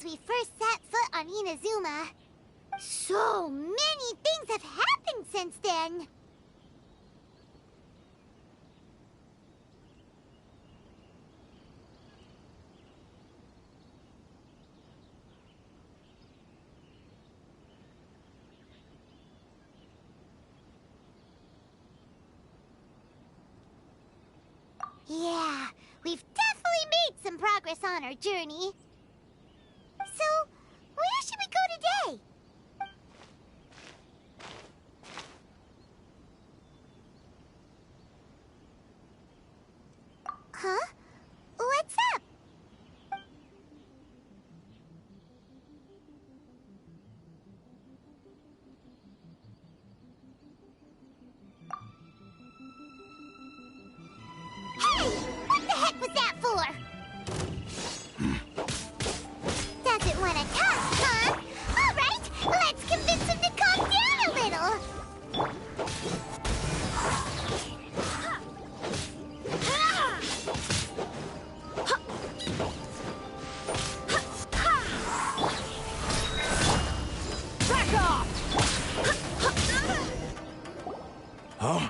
since we first set foot on Inazuma. So many things have happened since then. Yeah, we've definitely made some progress on our journey. So, where should we go today? Huh? What's up? Hey! What the heck was that for? Doesn't want to talk, huh? All right, let's convince him to calm down a little. Back off! Huh?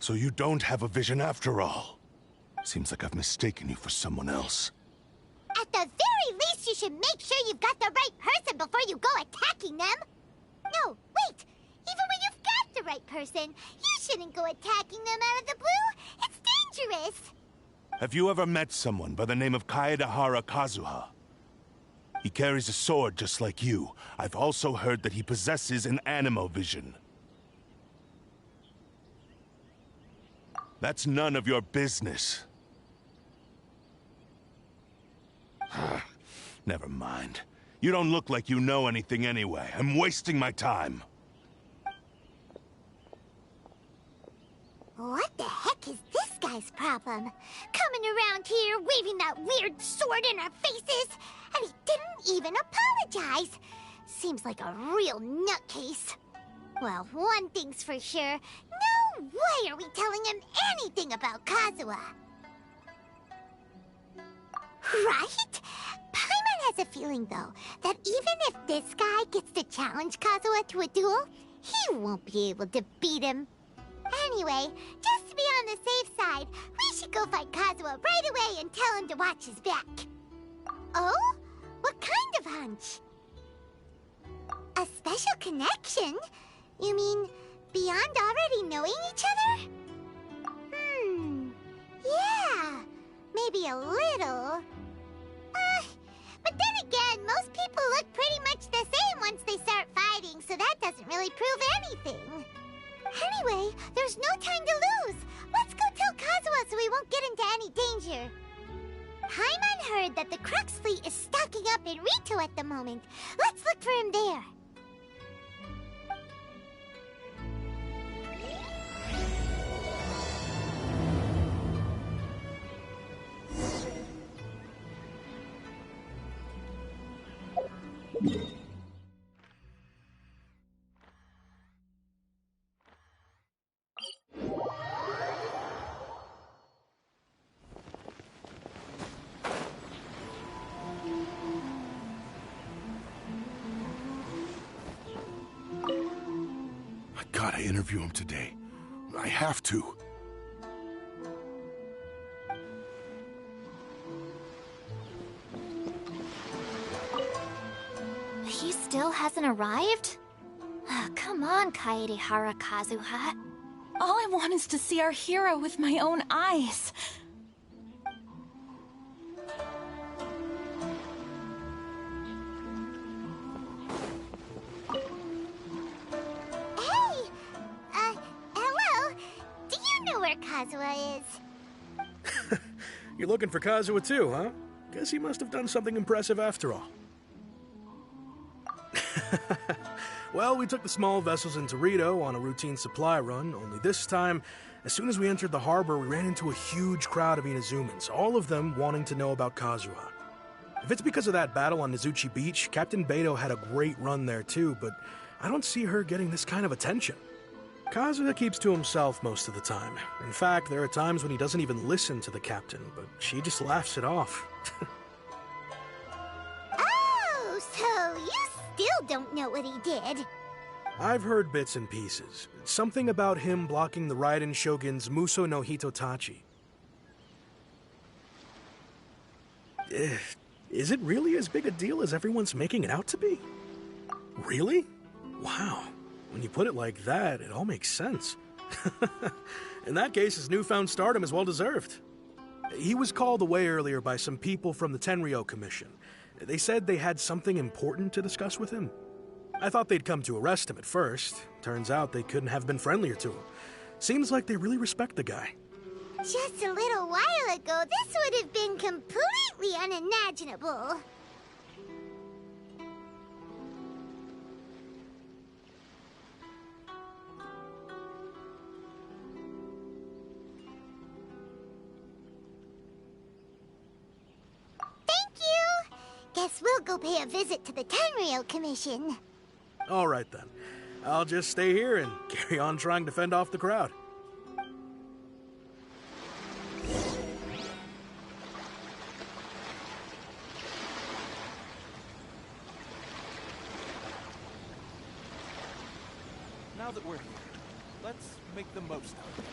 So you don't have a vision after all? Seems like I've mistaken you for someone else. At the very least, you should make sure you've got the right person before you go attacking them. No, wait. Even when you've got the right person, you shouldn't go attacking them out of the blue. It's dangerous. Have you ever met someone by the name of Kaedehara Kazuha? He carries a sword just like you. I've also heard that he possesses an animo vision. That's none of your business. Never mind. You don't look like you know anything anyway. I'm wasting my time. What the heck is this guy's problem? Coming around here, waving that weird sword in our faces, and he didn't even apologize. Seems like a real nutcase. Well, one thing's for sure. No way are we telling him anything about Kazuha. Right? Paimon has a feeling, though, that even if this guy gets to challenge Kazuha to a duel, he won't be able to beat him. Anyway, just to be on the safe side, we should go find Kazuha right away and tell him to watch his back. Oh? What kind of hunch? A special connection? You mean beyond already knowing each other? Yeah, maybe a little. But then again, most people look pretty much the same once they start fighting, so that doesn't really prove anything. Anyway, there's no time to lose. Let's go tell Kazuha so we won't get into any danger. Paimon heard that the Crux fleet is stocking up in Rito at the moment. Let's look for him there. I gotta interview him today. I have to. He still hasn't arrived? Come on, Kaedehara Kazuha. All I want is to see our hero with my own eyes. Hey! Hello? Do you know where Kazuha is? You're looking for Kazuha too, huh? Guess he must have done something impressive after all. Well, we took the small vessels into Rito on a routine supply run, only this time, as soon as we entered the harbor, we ran into a huge crowd of Inazumans, all of them wanting to know about Kazuha. If it's because of that battle on Nizuchi Beach, Captain Beto had a great run there too, but I don't see her getting this kind of attention. Kazuha keeps to himself most of the time. In fact, there are times when he doesn't even listen to the captain, but she just laughs it off. Oh, So, you still don't know what he did? I've heard bits and pieces. Something about him blocking the Raiden Shogun's Muso no Hitotachi. Is it really as big a deal as everyone's making it out to be? Really? Wow. When you put it like that, it all makes sense. In that case, his newfound stardom is well deserved. He was called away earlier by some people from the Tenryou Commission. They said they had something important to discuss with him. I thought they'd come to arrest him at first. Turns out they couldn't have been friendlier to him. Seems like they really respect the guy. Just a little while ago, this would have been completely unimaginable. Thank you! Guess we'll go pay a visit to the Tenryou Commission. All right then. I'll just stay here and carry on trying to fend off the crowd. Now that we're here, let's make the most of it.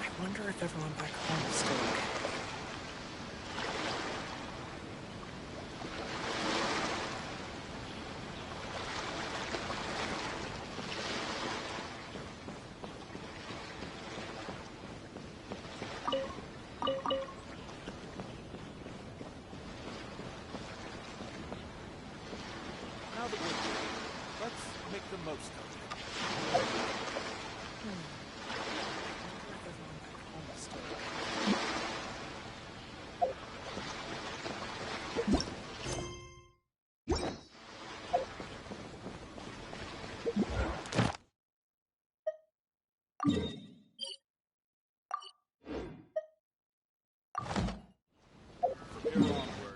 I wonder if everyone back home is still okay. Now that we're here, let's make the most of it. From here onward,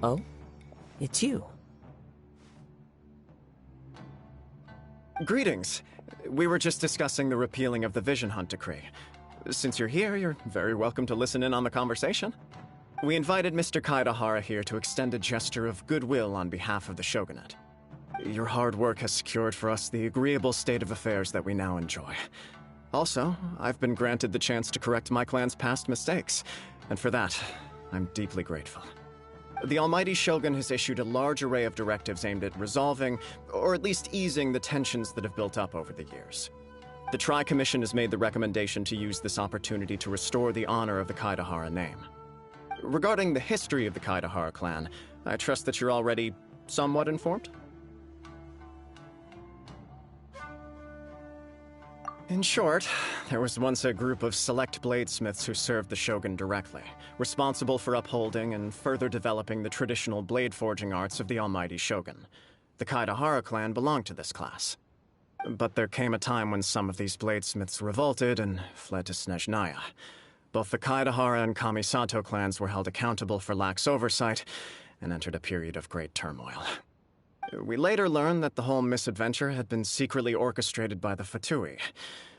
Oh? It's you. Greetings. We were just discussing the repealing of the Vision Hunt Decree. Since you're here, you're very welcome to listen in on the conversation. We invited Mr. Kaedahara here to extend a gesture of goodwill on behalf of the Shogunate. Your hard work has secured for us the agreeable state of affairs that we now enjoy. Also, I've been granted the chance to correct my clan's past mistakes, and for that, I'm deeply grateful. The Almighty Shogun has issued a large array of directives aimed at resolving, or at least easing, the tensions that have built up over the years. The Tri-Commission has made the recommendation to use this opportunity to restore the honor of the Kaedahara name. Regarding the history of the Kaedahara clan, I trust that you're already somewhat informed? In short, there was once a group of select bladesmiths who served the Shogun directly, responsible for upholding and further developing the traditional blade forging arts of the Almighty Shogun. The Kaedahara clan belonged to this class. But there came a time when some of these bladesmiths revolted and fled to Snezhnaya. Both the Kaedahara and Kamisato clans were held accountable for lax oversight and entered a period of great turmoil. We later learned that the whole misadventure had been secretly orchestrated by the Fatui.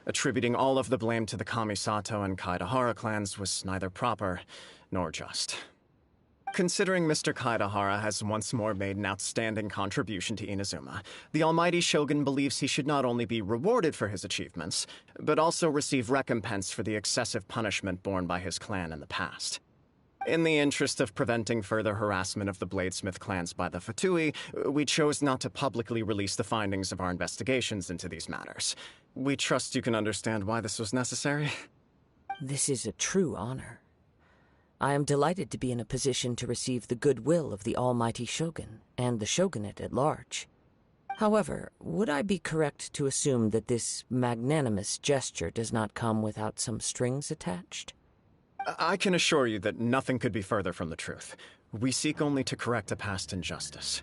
Attributing all of the blame to the Kamisato and Kaedahara clans was neither proper nor just. Considering Mr. Kaedahara has once more made an outstanding contribution to Inazuma, the Almighty Shogun believes he should not only be rewarded for his achievements, but also receive recompense for the excessive punishment borne by his clan in the past. In the interest of preventing further harassment of the bladesmith clans by the Fatui, we chose not to publicly release the findings of our investigations into these matters. We trust you can understand why this was necessary. This is a true honor. I am delighted to be in a position to receive the goodwill of the Almighty Shogun and the Shogunate at large. However, would I be correct to assume that this magnanimous gesture does not come without some strings attached? I can assure you that nothing could be further from the truth. We seek only to correct a past injustice.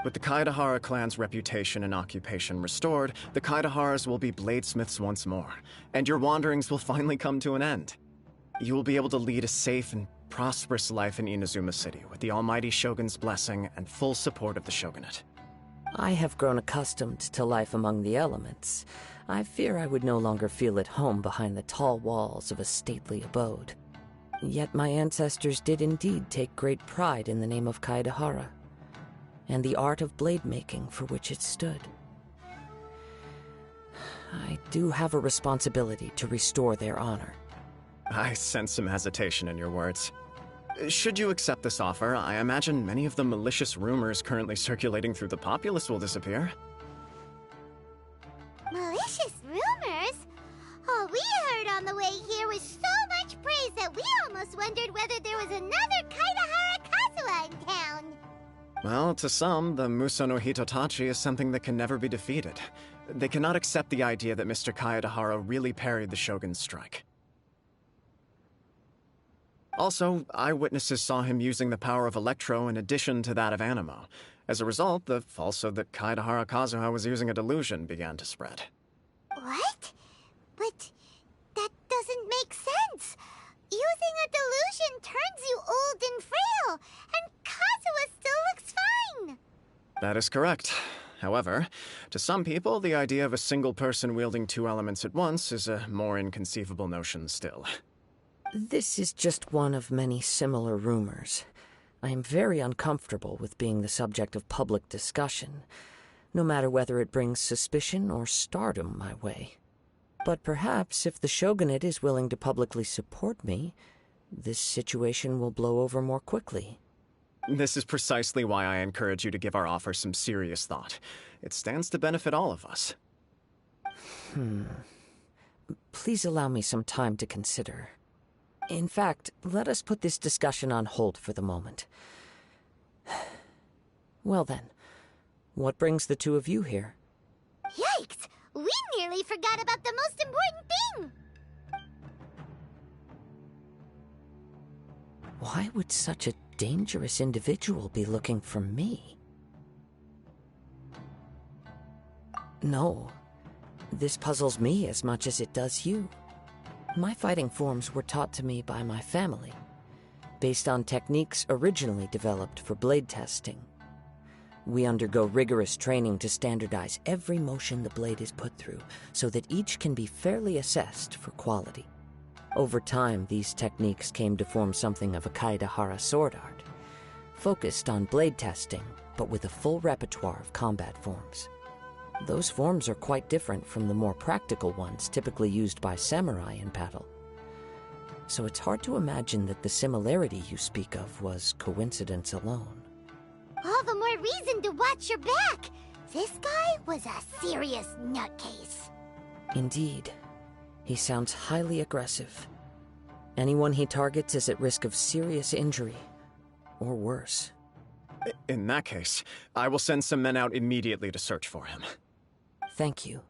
With the Kaedahara clan's reputation and occupation restored, the Kaedaharas will be bladesmiths once more, and your wanderings will finally come to an end. You will be able to lead a safe and prosperous life in Inazuma City, with the Almighty Shogun's blessing and full support of the Shogunate. I have grown accustomed to life among the elements. I fear I would no longer feel at home behind the tall walls of a stately abode. Yet my ancestors did indeed take great pride in the name of Kaedahara, and the art of blade making for which it stood. I do have a responsibility to restore their honor. I sense some hesitation in your words. Should you accept this offer, I imagine many of the malicious rumors currently circulating through the populace will disappear. Malicious rumors? All we heard on the way here was so much praise that we almost wondered whether there was another Kaedahara Kazuha in town. Well, to some, the Muso no Hitotachi is something that can never be defeated. They cannot accept the idea that Mr. Kaedahara really parried the Shogun's strike. Also, eyewitnesses saw him using the power of Electro in addition to that of Animo. As a result, the falsehood that Kaedahara Kazuha was using a delusion began to spread. What? But that doesn't make sense. Using a delusion turns you old and frail, and Kazuha still looks fine. That is correct. However, to some people, the idea of a single person wielding two elements at once is a more inconceivable notion still. This is just one of many similar rumors. I am very uncomfortable with being the subject of public discussion, no matter whether it brings suspicion or stardom my way. But perhaps if the Shogunate is willing to publicly support me, this situation will blow over more quickly. This is precisely why I encourage you to give our offer some serious thought. It stands to benefit all of us. Please allow me some time to consider. In fact, let us put this discussion on hold for the moment. Well then, what brings the two of you here? Yikes! We nearly forgot about the most important thing! Why would such a dangerous individual be looking for me? No, this puzzles me as much as it does you. My fighting forms were taught to me by my family, based on techniques originally developed for blade testing. We undergo rigorous training to standardize every motion the blade is put through, so that each can be fairly assessed for quality. Over time, these techniques came to form something of a Kaedahara sword art, focused on blade testing, but with a full repertoire of combat forms. Those forms are quite different from the more practical ones typically used by samurai in battle. So it's hard to imagine that the similarity you speak of was coincidence alone. All the more reason to watch your back! This guy was a serious nutcase. Indeed. He sounds highly aggressive. Anyone he targets is at risk of serious injury, or worse. In that case, I will send some men out immediately to search for him. Thank you.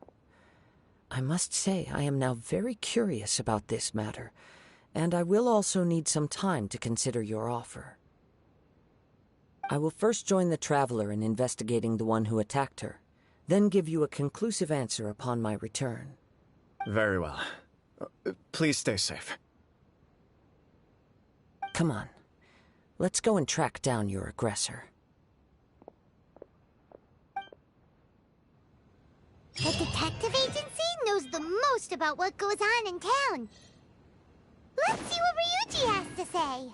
I must say I am now very curious about this matter, and I will also need some time to consider your offer. I will first join the Traveler in investigating the one who attacked her, then give you a conclusive answer upon my return. Very well. Please stay safe. Come on. Let's go and track down your aggressor. The detective agency knows the most about what goes on in town. Let's see what Ryuji has to say.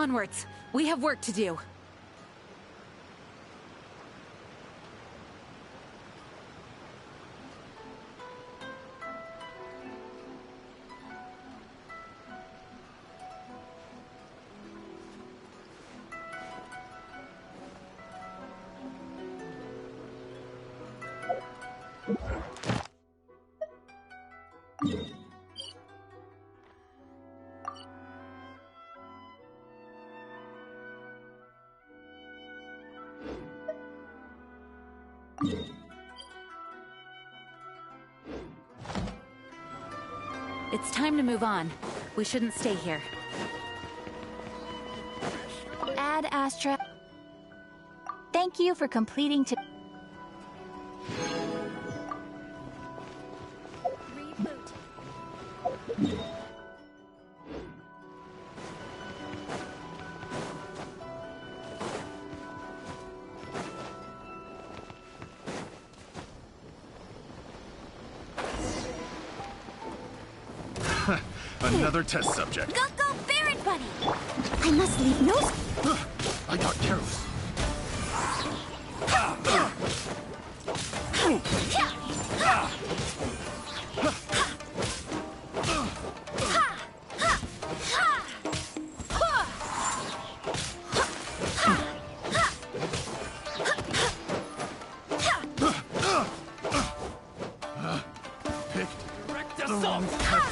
Onwards. We have work to do. It's time to move on. We shouldn't stay here. Ad Astra. Thank you for completing to. Another test subject. Go, Baron Buddy! I must leave no... I got careless. Picked the wrong type.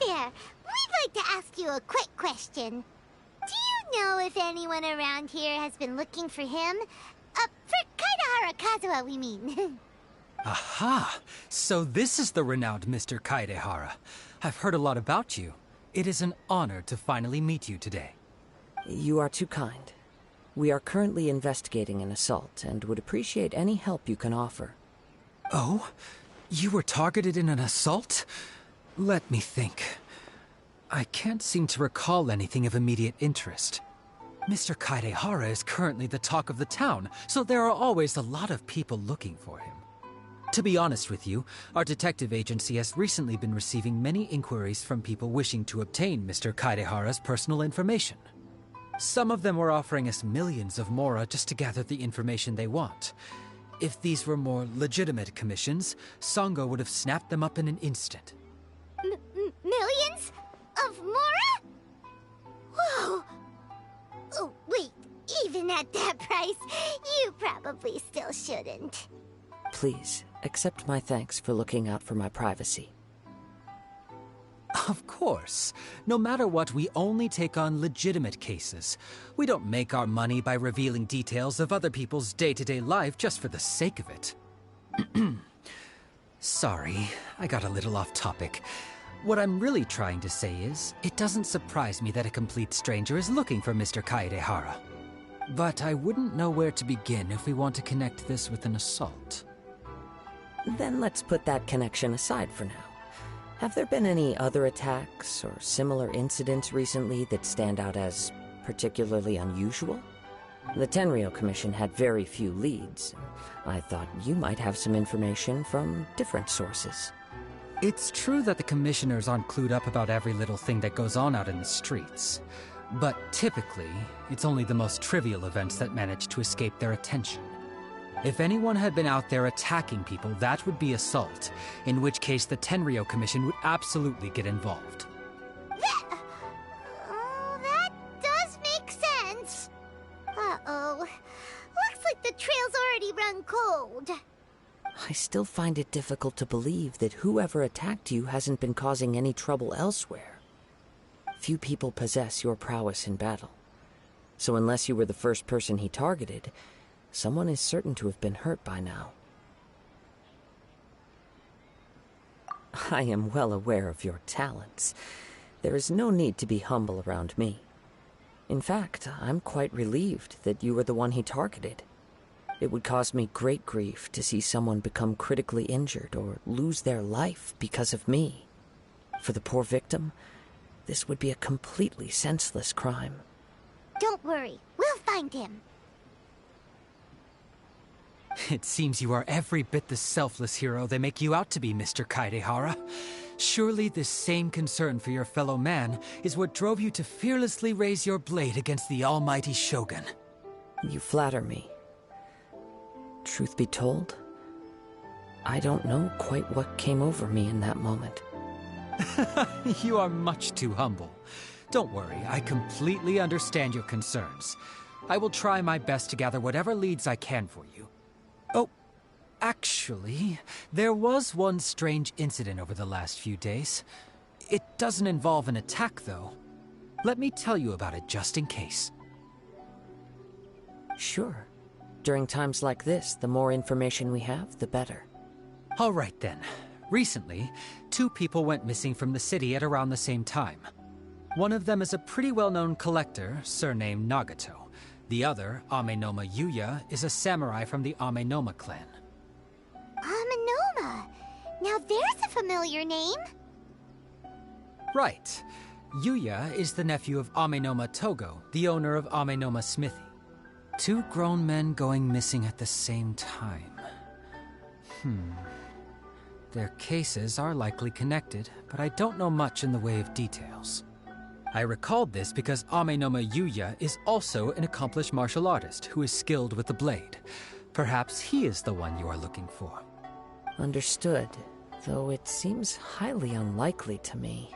There, we'd like to ask you a quick question. Do you know if anyone around here has been looking for him? For Kaidahara Kazuha, we mean. Aha! So this is the renowned Mr. Kaidehara. I've heard a lot about you. It is an honor to finally meet you today. You are too kind. We are currently investigating an assault and would appreciate any help you can offer. Oh? You were targeted in an assault? Let me think. I can't seem to recall anything of immediate interest. Mr. Kaidehara is currently the talk of the town, so there are always a lot of people looking for him. To be honest with you, our detective agency has recently been receiving many inquiries from people wishing to obtain Mr. Kaidehara's personal information. Some of them were offering us millions of mora just to gather the information they want. If these were more legitimate commissions, Sango would have snapped them up in an instant. Millions? Of mora? Whoa! Oh, wait, even at that price, you probably still shouldn't. Please, accept my thanks for looking out for my privacy. Of course. No matter what, we only take on legitimate cases. We don't make our money by revealing details of other people's day-to-day life just for the sake of it. Sorry, I got a little off topic. What I'm really trying to say is, it doesn't surprise me that a complete stranger is looking for Mr. Kaidehara. But I wouldn't know where to begin if we want to connect this with an assault. Then let's put that connection aside for now. Have there been any other attacks or similar incidents recently that stand out as particularly unusual? The Tenryou Commission had very few leads. I thought you might have some information from different sources. It's true that the commissioners aren't clued up about every little thing that goes on out in the streets. But typically, it's only the most trivial events that manage to escape their attention. If anyone had been out there attacking people, that would be assault, in which case the Tenryou Commission would absolutely get involved. That does make sense. Uh-oh. Looks like the trail's already run cold. I still find it difficult to believe that whoever attacked you hasn't been causing any trouble elsewhere. Few people possess your prowess in battle. So unless you were the first person he targeted, someone is certain to have been hurt by now. I am well aware of your talents. There is no need to be humble around me. In fact, I'm quite relieved that you were the one he targeted. It would cause me great grief to see someone become critically injured or lose their life because of me. For the poor victim, this would be a completely senseless crime. Don't worry, we'll find him. It seems you are every bit the selfless hero they make you out to be, Mr. Kaedehara. Surely this same concern for your fellow man is what drove you to fearlessly raise your blade against the almighty Shogun. You flatter me. Truth be told, I don't know quite what came over me in that moment. You are much too humble. Don't worry, I completely understand your concerns. I will try my best to gather whatever leads I can for you. Oh, actually, there was one strange incident over the last few days. It doesn't involve an attack, though. Let me tell you about it just in case. Sure. During times like this, the more information we have, the better. All right, then. Recently, 2 people went missing from the city at around the same time. One of them is a pretty well-known collector, surnamed Nagato. The other, Amenoma Yuya, is a samurai from the Amenoma clan. Amenoma! Now there's a familiar name. Right. Yuya is the nephew of Amenoma Togo, the owner of Amenoma Smithy. 2 grown men going missing at the same time. Their cases are likely connected, but I don't know much in the way of details. I recalled this because Amenoma Yuya is also an accomplished martial artist who is skilled with the blade. Perhaps he is the one you are looking for. Understood, though it seems highly unlikely to me.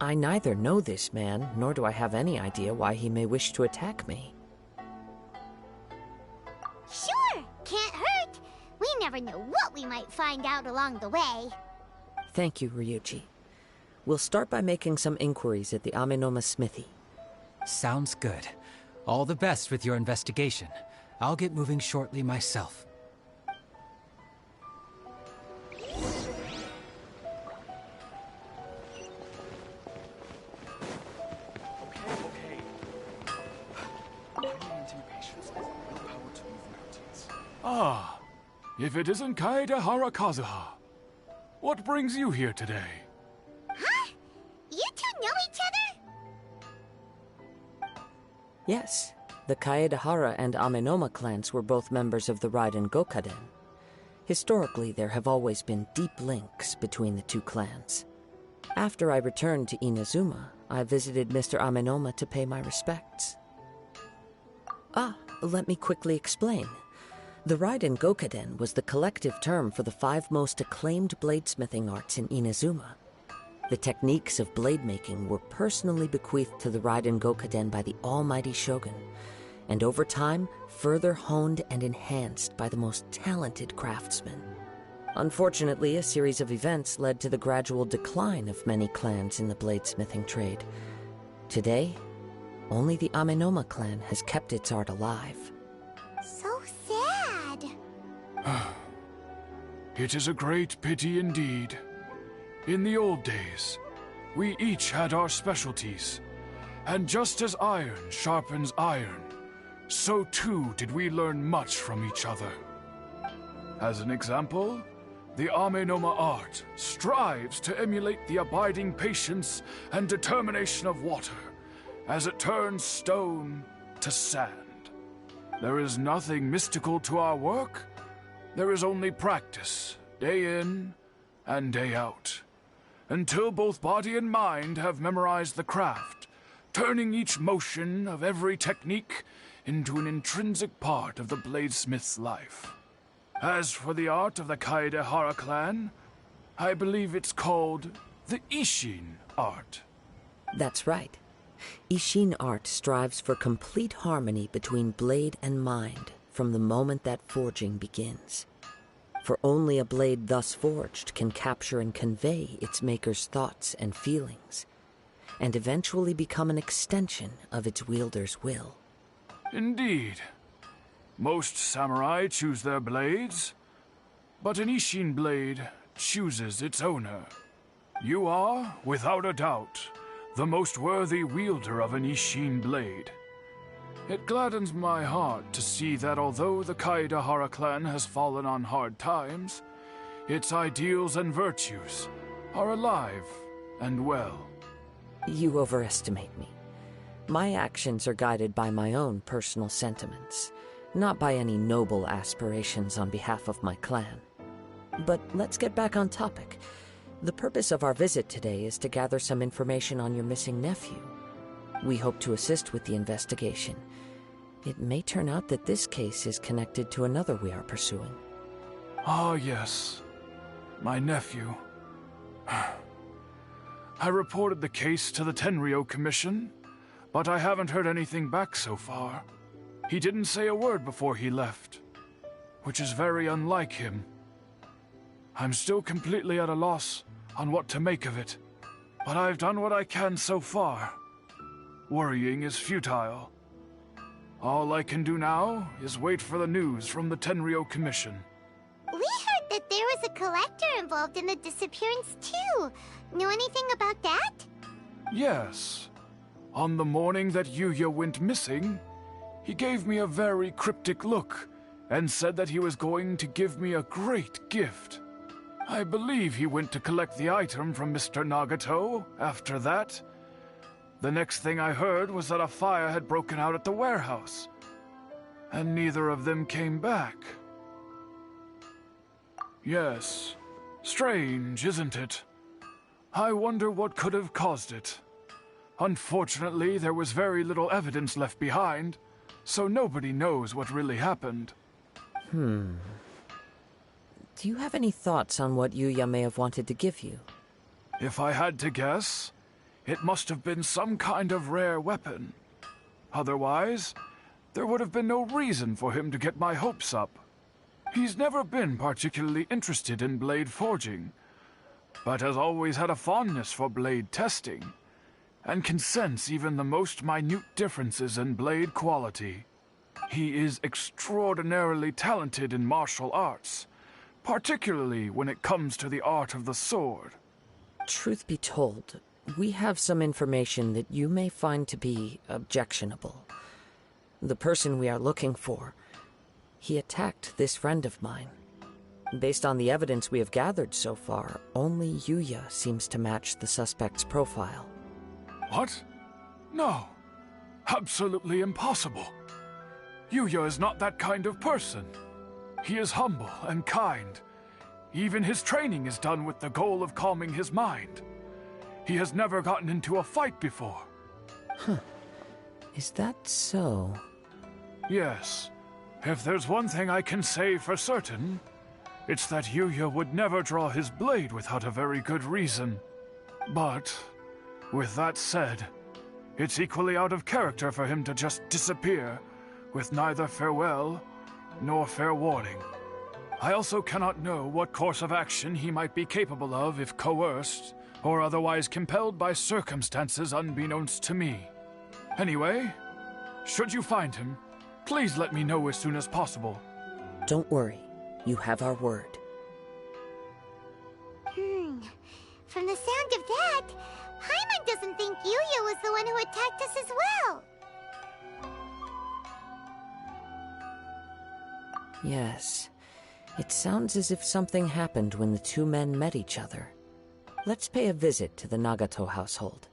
I neither know this man, nor do I have any idea why he may wish to attack me. Sure, can't hurt. We never know what we might find out along the way. Thank you, Ryuji. We'll start by making some inquiries at the Amenoma Smithy. Sounds good. All the best with your investigation. I'll get moving shortly myself. Ah, if it isn't Kaedehara Kazuha. What brings you here today? Huh? You 2 know each other? Yes, the Kaedehara and Amenoma clans were both members of the Raiden Gokaden. Historically, there have always been deep links between the 2 clans. After I returned to Inazuma, I visited Mr. Amenoma to pay my respects. Let me quickly explain. The Raiden Gokaden was the collective term for the 5 most acclaimed bladesmithing arts in Inazuma. The techniques of blade making were personally bequeathed to the Raiden Gokaden by the almighty Shogun, and over time, further honed and enhanced by the most talented craftsmen. Unfortunately, a series of events led to the gradual decline of many clans in the bladesmithing trade. Today, only the Amenoma clan has kept its art alive. So sad. It is a great pity indeed. In the old days, we each had our specialties, and just as iron sharpens iron, so too did we learn much from each other. As an example, the Amenoma art strives to emulate the abiding patience and determination of water as it turns stone to sand. There is nothing mystical to our work. There is only practice, day in and day out, until both body and mind have memorized the craft, turning each motion of every technique into an intrinsic part of the bladesmith's life. As for the art of the Kaedehara clan, I believe it's called the Ishin art. That's right. Ishin art strives for complete harmony between blade and mind from the moment that forging begins. For only a blade thus forged can capture and convey its maker's thoughts and feelings, and eventually become an extension of its wielder's will. Indeed. Most samurai choose their blades, but an Ishin blade chooses its owner. You are, without a doubt, the most worthy wielder of an Ishin blade. It gladdens my heart to see that although the Kaedahara clan has fallen on hard times, its ideals and virtues are alive and well. You overestimate me. My actions are guided by my own personal sentiments, not by any noble aspirations on behalf of my clan. But let's get back on topic. The purpose of our visit today is to gather some information on your missing nephew. We hope to assist with the investigation. It may turn out that this case is connected to another we are pursuing. Ah, yes. My nephew. I reported the case to the Tenryou Commission, but I haven't heard anything back so far. He didn't say a word before he left, which is very unlike him. I'm still completely at a loss on what to make of it, but I've done what I can so far. Worrying is futile. All I can do now is wait for the news from the Tenryou Commission. We heard that there was a collector involved in the disappearance too. Know anything about that? Yes. On the morning that Yuya went missing, he gave me a very cryptic look and said that he was going to give me a great gift. I believe he went to collect the item from Mr. Nagato after that. The next thing I heard was that a fire had broken out at the warehouse, and neither of them came back. Yes, strange, isn't it? I wonder what could have caused it. Unfortunately, there was very little evidence left behind, so nobody knows what really happened. Do you have any thoughts on what Yuya may have wanted to give you? If I had to guess, it must have been some kind of rare weapon. Otherwise, there would have been no reason for him to get my hopes up. He's never been particularly interested in blade forging, but has always had a fondness for blade testing, and can sense even the most minute differences in blade quality. He is extraordinarily talented in martial arts, particularly when it comes to the art of the sword. Truth be told, we have some information that you may find to be objectionable. The person we are looking for, he attacked this friend of mine. Based on the evidence we have gathered so far, only Yuya seems to match the suspect's profile. What? No. Absolutely impossible. Yuya is not that kind of person. He is humble and kind. Even his training is done with the goal of calming his mind. He has never gotten into a fight before. Is that so? Yes. If there's one thing I can say for certain, it's that Yuya would never draw his blade without a very good reason. But, with that said, it's equally out of character for him to just disappear, with neither farewell nor fair warning. I also cannot know what course of action he might be capable of if coerced, or otherwise compelled by circumstances unbeknownst to me. Anyway, should you find him, please let me know as soon as possible. Don't worry. You have our word. From the sound of that, Paimon doesn't think Yuya was the one who attacked us as well. Yes. It sounds as if something happened when the two men met each other. Let's pay a visit to the Nagato household.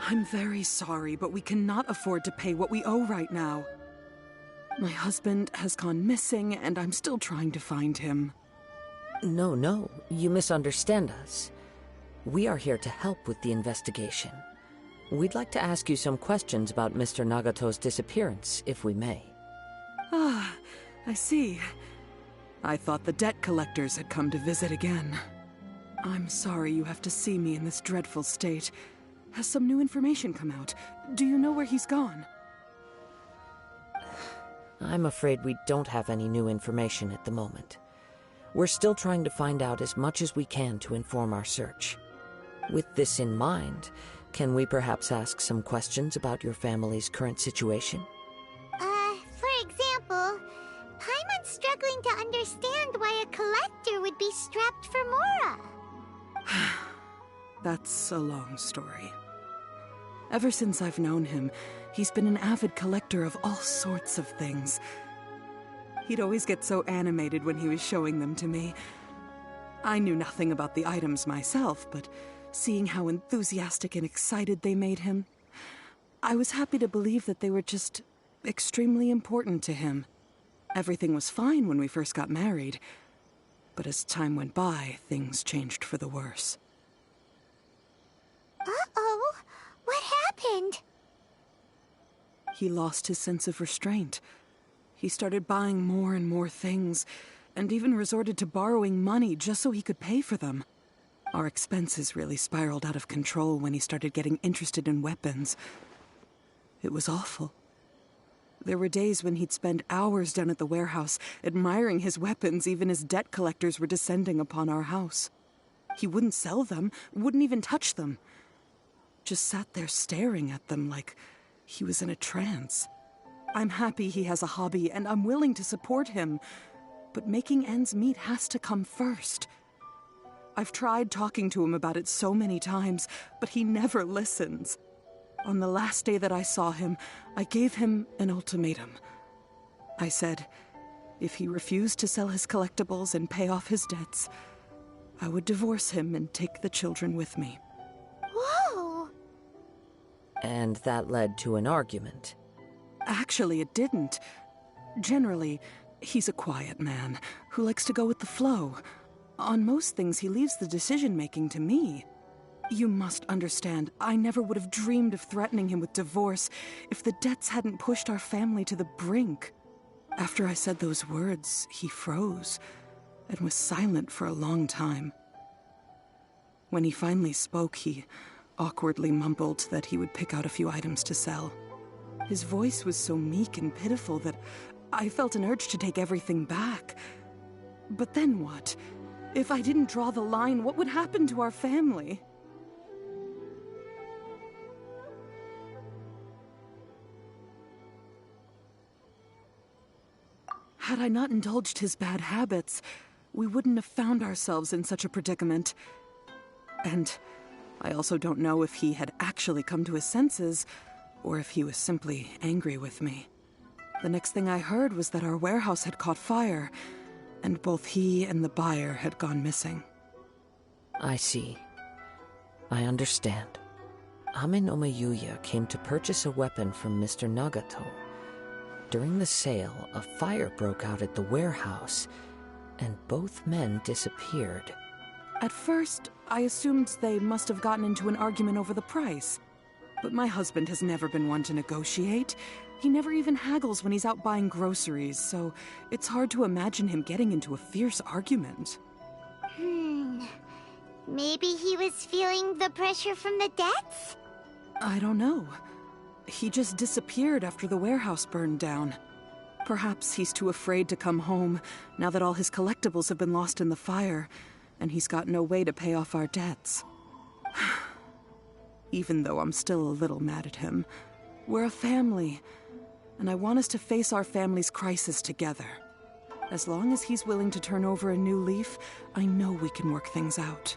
I'm very sorry, but we cannot afford to pay what we owe right now. My husband has gone missing, and I'm still trying to find him. No, you misunderstand us. We are here to help with the investigation. We'd like to ask you some questions about Mr. Nagato's disappearance, if we may. Ah, I see. I thought the debt collectors had come to visit again. I'm sorry you have to see me in this dreadful state. Has some new information come out? Do you know where he's gone? I'm afraid we don't have any new information at the moment. We're still trying to find out as much as we can to inform our search. With this in mind, can we perhaps ask some questions about your family's current situation? For example, Paimon's struggling to understand why a collector would be strapped for Mora. That's a long story. Ever since I've known him, he's been an avid collector of all sorts of things. He'd always get so animated when he was showing them to me. I knew nothing about the items myself, but seeing how enthusiastic and excited they made him, I was happy to believe that they were just extremely important to him. Everything was fine when we first got married, but as time went by, things changed for the worse. Uh-oh, what happened? He lost his sense of restraint. He started buying more and more things, and even resorted to borrowing money just so he could pay for them. Our expenses really spiraled out of control when he started getting interested in weapons. It was awful. There were days when he'd spend hours down at the warehouse, admiring his weapons even as debt collectors were descending upon our house. He wouldn't sell them, wouldn't even touch them. Just sat there staring at them like he was in a trance. I'm happy he has a hobby, and I'm willing to support him. But making ends meet has to come first. I've tried talking to him about it so many times, but he never listens. On the last day that I saw him, I gave him an ultimatum. I said, if he refused to sell his collectibles and pay off his debts, I would divorce him and take the children with me. Whoa! And that led to an argument. Actually, it didn't. Generally, he's a quiet man who likes to go with the flow. On most things, he leaves the decision-making to me. You must understand, I never would have dreamed of threatening him with divorce if the debts hadn't pushed our family to the brink. After I said those words, he froze and was silent for a long time. When he finally spoke, he awkwardly mumbled that he would pick out a few items to sell. His voice was so meek and pitiful that I felt an urge to take everything back. But then what? If I didn't draw the line, what would happen to our family? Had I not indulged his bad habits, we wouldn't have found ourselves in such a predicament. And I also don't know if he had actually come to his senses, or if he was simply angry with me. The next thing I heard was that our warehouse had caught fire, and both he and the buyer had gone missing. I see. I understand. Ame no Mayuya came to purchase a weapon from Mr. Nagato. During the sale, a fire broke out at the warehouse, and both men disappeared. At first, I assumed they must have gotten into an argument over the price. But my husband has never been one to negotiate. He never even haggles when he's out buying groceries, so it's hard to imagine him getting into a fierce argument. Maybe he was feeling the pressure from the debts? I don't know. He just disappeared after the warehouse burned down. Perhaps he's too afraid to come home now that all his collectibles have been lost in the fire, and he's got no way to pay off our debts. Even though I'm still a little mad at him, we're a family, and I want us to face our family's crisis together. As long as he's willing to turn over a new leaf, I know we can work things out.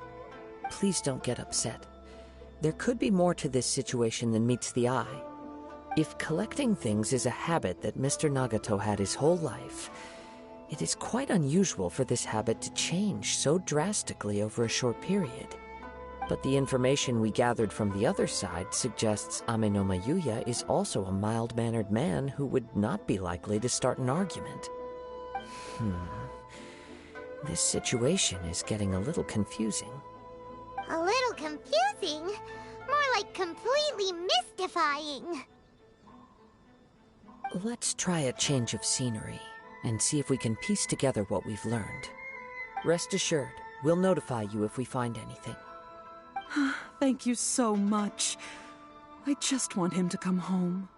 Please don't get upset. There could be more to this situation than meets the eye. If collecting things is a habit that Mr. Nagato had his whole life, it is quite unusual for this habit to change so drastically over a short period. But the information we gathered from the other side suggests Ame no Mayuya is also a mild-mannered man who would not be likely to start an argument. This situation is getting a little confusing. A little confusing? More like completely mystifying. Let's try a change of scenery and see if we can piece together what we've learned. Rest assured, we'll notify you if we find anything. Thank you so much. I just want him to come home.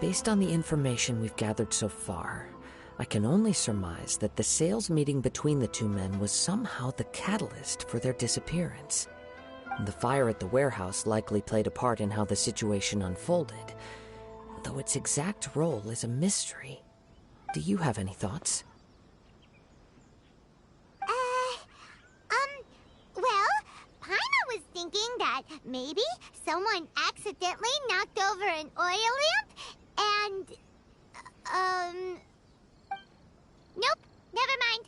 Based on the information we've gathered so far, I can only surmise that the sales meeting between the two men was somehow the catalyst for their disappearance. The fire at the warehouse likely played a part in how the situation unfolded, though its exact role is a mystery. Do you have any thoughts? Well, Paimon was thinking that maybe someone accidentally knocked over an oil lamp and, nope, never mind.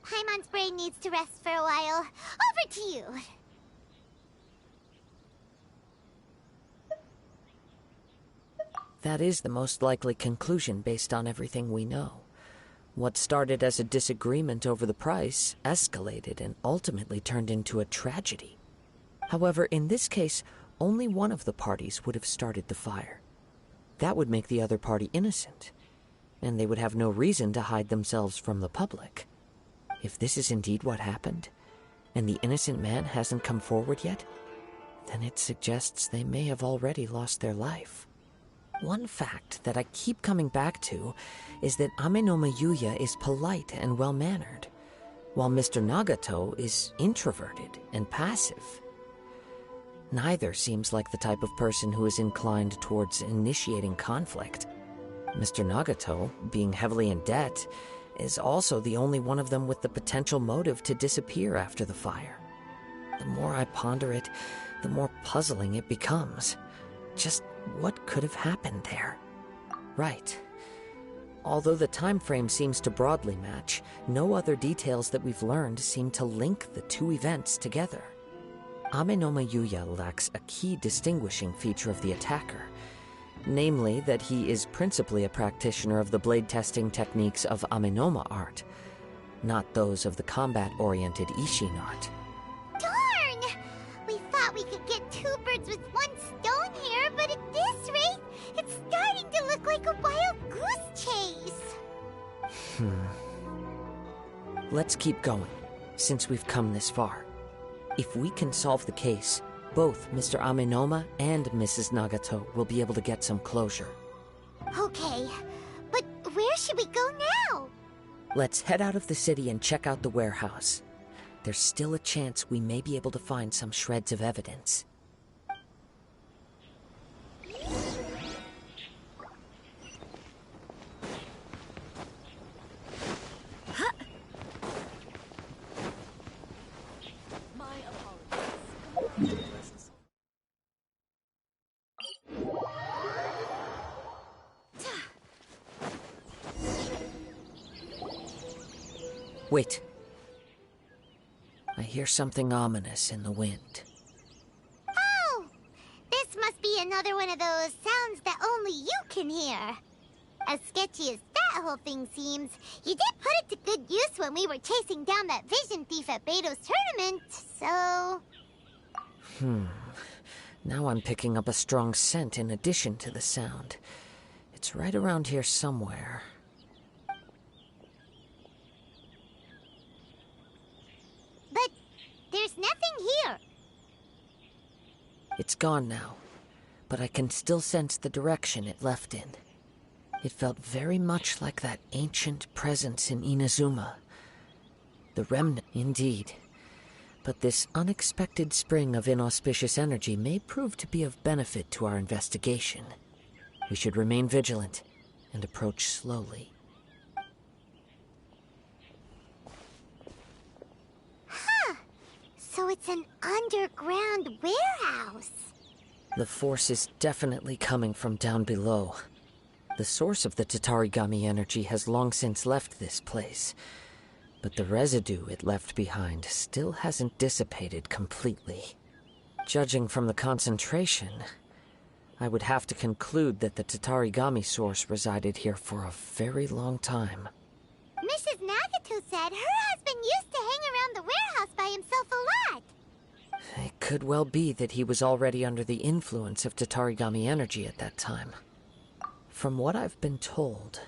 Paimon's brain needs to rest for a while. Over to you. That is the most likely conclusion based on everything we know. What started as a disagreement over the price escalated and ultimately turned into a tragedy. However, in this case, only one of the parties would have started the fire. That would make the other party innocent, and they would have no reason to hide themselves from the public. If this is indeed what happened, and the innocent man hasn't come forward yet, then it suggests they may have already lost their life. One fact that I keep coming back to is that Amenoma Yuya is polite and well-mannered, while Mr. Nagato is introverted and passive. Neither seems like the type of person who is inclined towards initiating conflict. Mr. Nagato, being heavily in debt, is also the only one of them with the potential motive to disappear after the fire. The more I ponder it, the more puzzling it becomes. Just what could have happened there? Right. Although the time frame seems to broadly match, no other details that we've learned seem to link the two events together. Amenoma Yuya lacks a key distinguishing feature of the attacker, namely that he is principally a practitioner of the blade testing techniques of Amenoma art, not those of the combat-oriented Ishin art. Darn! We thought we could get two birds with one stone here, but at this rate, it's starting to look like a wild goose chase. Let's keep going, since we've come this far. If we can solve the case, both Mr. Amenoma and Mrs. Nagato will be able to get some closure. Okay, but where should we go now? Let's head out of the city and check out the warehouse. There's still a chance we may be able to find some shreds of evidence. Wait. I hear something ominous in the wind. Oh! This must be another one of those sounds that only you can hear. As sketchy as that whole thing seems, you did put it to good use when we were chasing down that vision thief at Beto's tournament, so... Now I'm picking up a strong scent in addition to the sound. It's right around here somewhere. But there's nothing here. It's gone now, but I can still sense the direction it left in. It felt very much like that ancient presence in Inazuma. The remnant, indeed. But this unexpected spring of inauspicious energy may prove to be of benefit to our investigation. We should remain vigilant and approach slowly. So it's an underground warehouse. The force is definitely coming from down below. The source of the Tatarigami energy has long since left this place, but the residue it left behind still hasn't dissipated completely. Judging from the concentration, I would have to conclude that the Tatarigami source resided here for a very long time. Mrs. Nagato Nagato said her husband used to hang around the warehouse by himself a lot. It could well be that he was already under the influence of Tatarigami energy at that time. From what I've been told,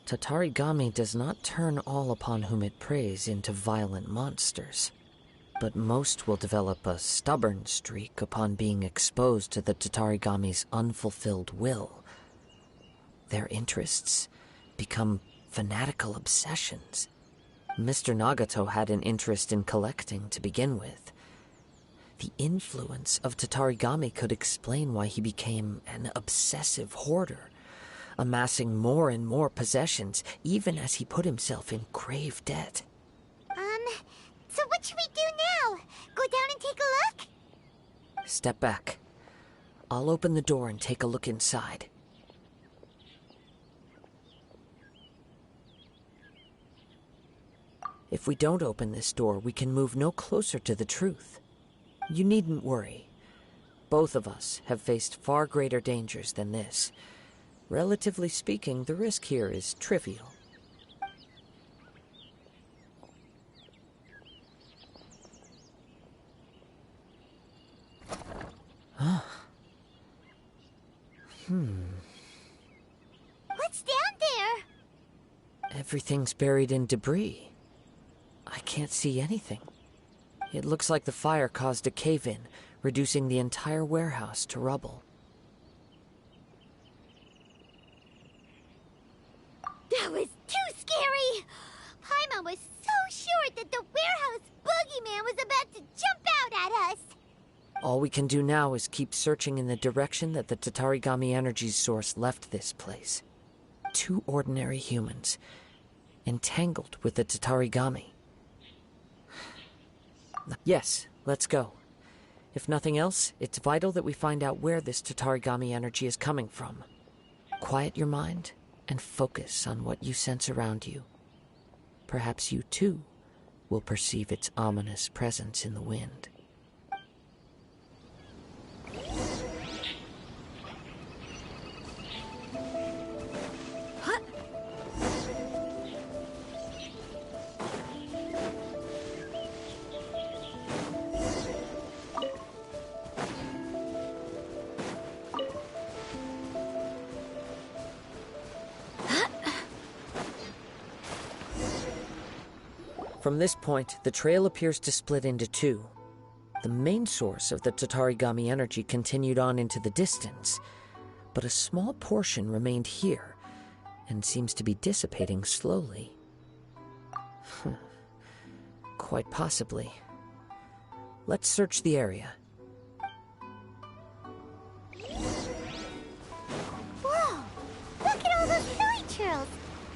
Tatarigami does not turn all upon whom it preys into violent monsters, but most will develop a stubborn streak upon being exposed to the Tatarigami's unfulfilled will. Their interests become fanatical obsessions. Mr. Nagato had an interest in collecting to begin with. The influence of Tatarigami could explain why he became an obsessive hoarder, amassing more and more possessions, even as he put himself in grave debt. So what should we do now? Go down and take a look? Step back. I'll open the door and take a look inside. If we don't open this door, we can move no closer to the truth. You needn't worry. Both of us have faced far greater dangers than this. Relatively speaking, the risk here is trivial. Huh. What's down there? Everything's buried in debris. I can't see anything. It looks like the fire caused a cave-in, reducing the entire warehouse to rubble. That was too scary! Paimon was so sure that the warehouse boogeyman was about to jump out at us! All we can do now is keep searching in the direction that the Tatarigami energy's source left this place. 2 ordinary humans, entangled with the Tatarigami. Yes, let's go. If nothing else, it's vital that we find out where this Tatarigami energy is coming from. Quiet your mind and focus on what you sense around you. Perhaps you, too, will perceive its ominous presence in the wind. From this point, the trail appears to split into 2. The main source of the Tatarigami energy continued on into the distance, but a small portion remained here, and seems to be dissipating slowly. Quite possibly. Let's search the area. Whoa! Look at all those silly churls!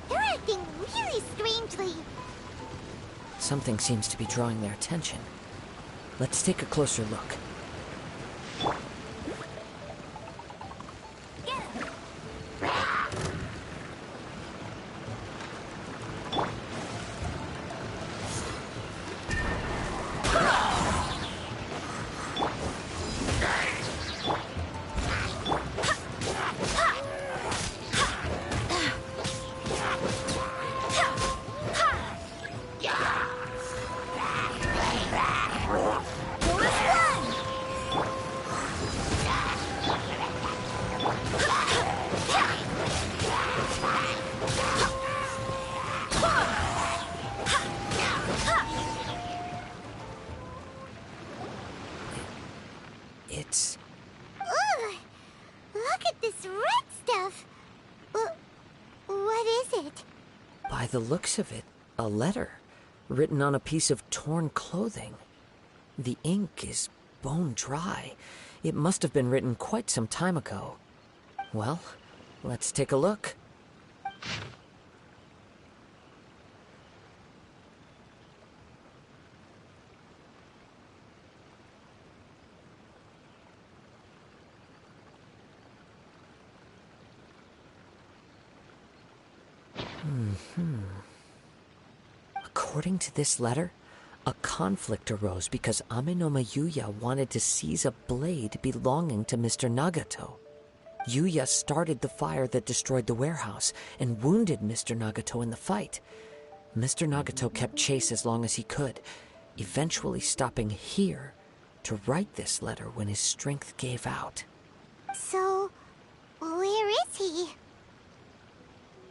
They're acting really strangely. Something seems to be drawing their attention. Let's take a closer look. Ugh! Look at this red stuff! What is it? By the looks of it, a letter, written on a piece of torn clothing. The ink is bone dry. It must have been written quite some time ago. Well, let's take a look. According to this letter, a conflict arose because Amenoma Yuya wanted to seize a blade belonging to Mr. Nagato. Yuya started the fire that destroyed the warehouse and wounded Mr. Nagato in the fight. Mr. Nagato kept chase as long as he could, eventually stopping here to write this letter when his strength gave out. So, where is he?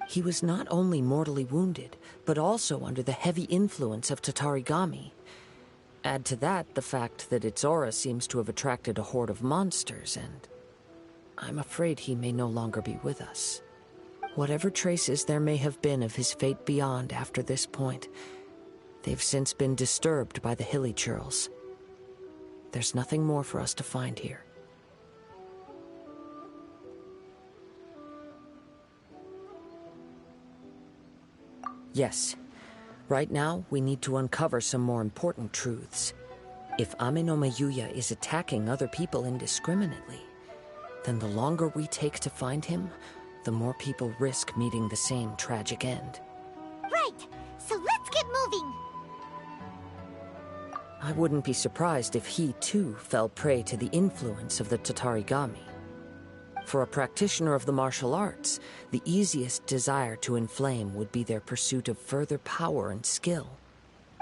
He was not only mortally wounded, but also under the heavy influence of Tatarigami. Add to that the fact that its aura seems to have attracted a horde of monsters, and I'm afraid he may no longer be with us. Whatever traces there may have been of his fate beyond after this point, they've since been disturbed by the hilly churls. There's nothing more for us to find here. Yes. Right now, we need to uncover some more important truths. If Ame no Mayuya is attacking other people indiscriminately, then the longer we take to find him, the more people risk meeting the same tragic end. Right! So let's get moving! I wouldn't be surprised if he, too, fell prey to the influence of the Tatarigami. For a practitioner of the martial arts, the easiest desire to inflame would be their pursuit of further power and skill.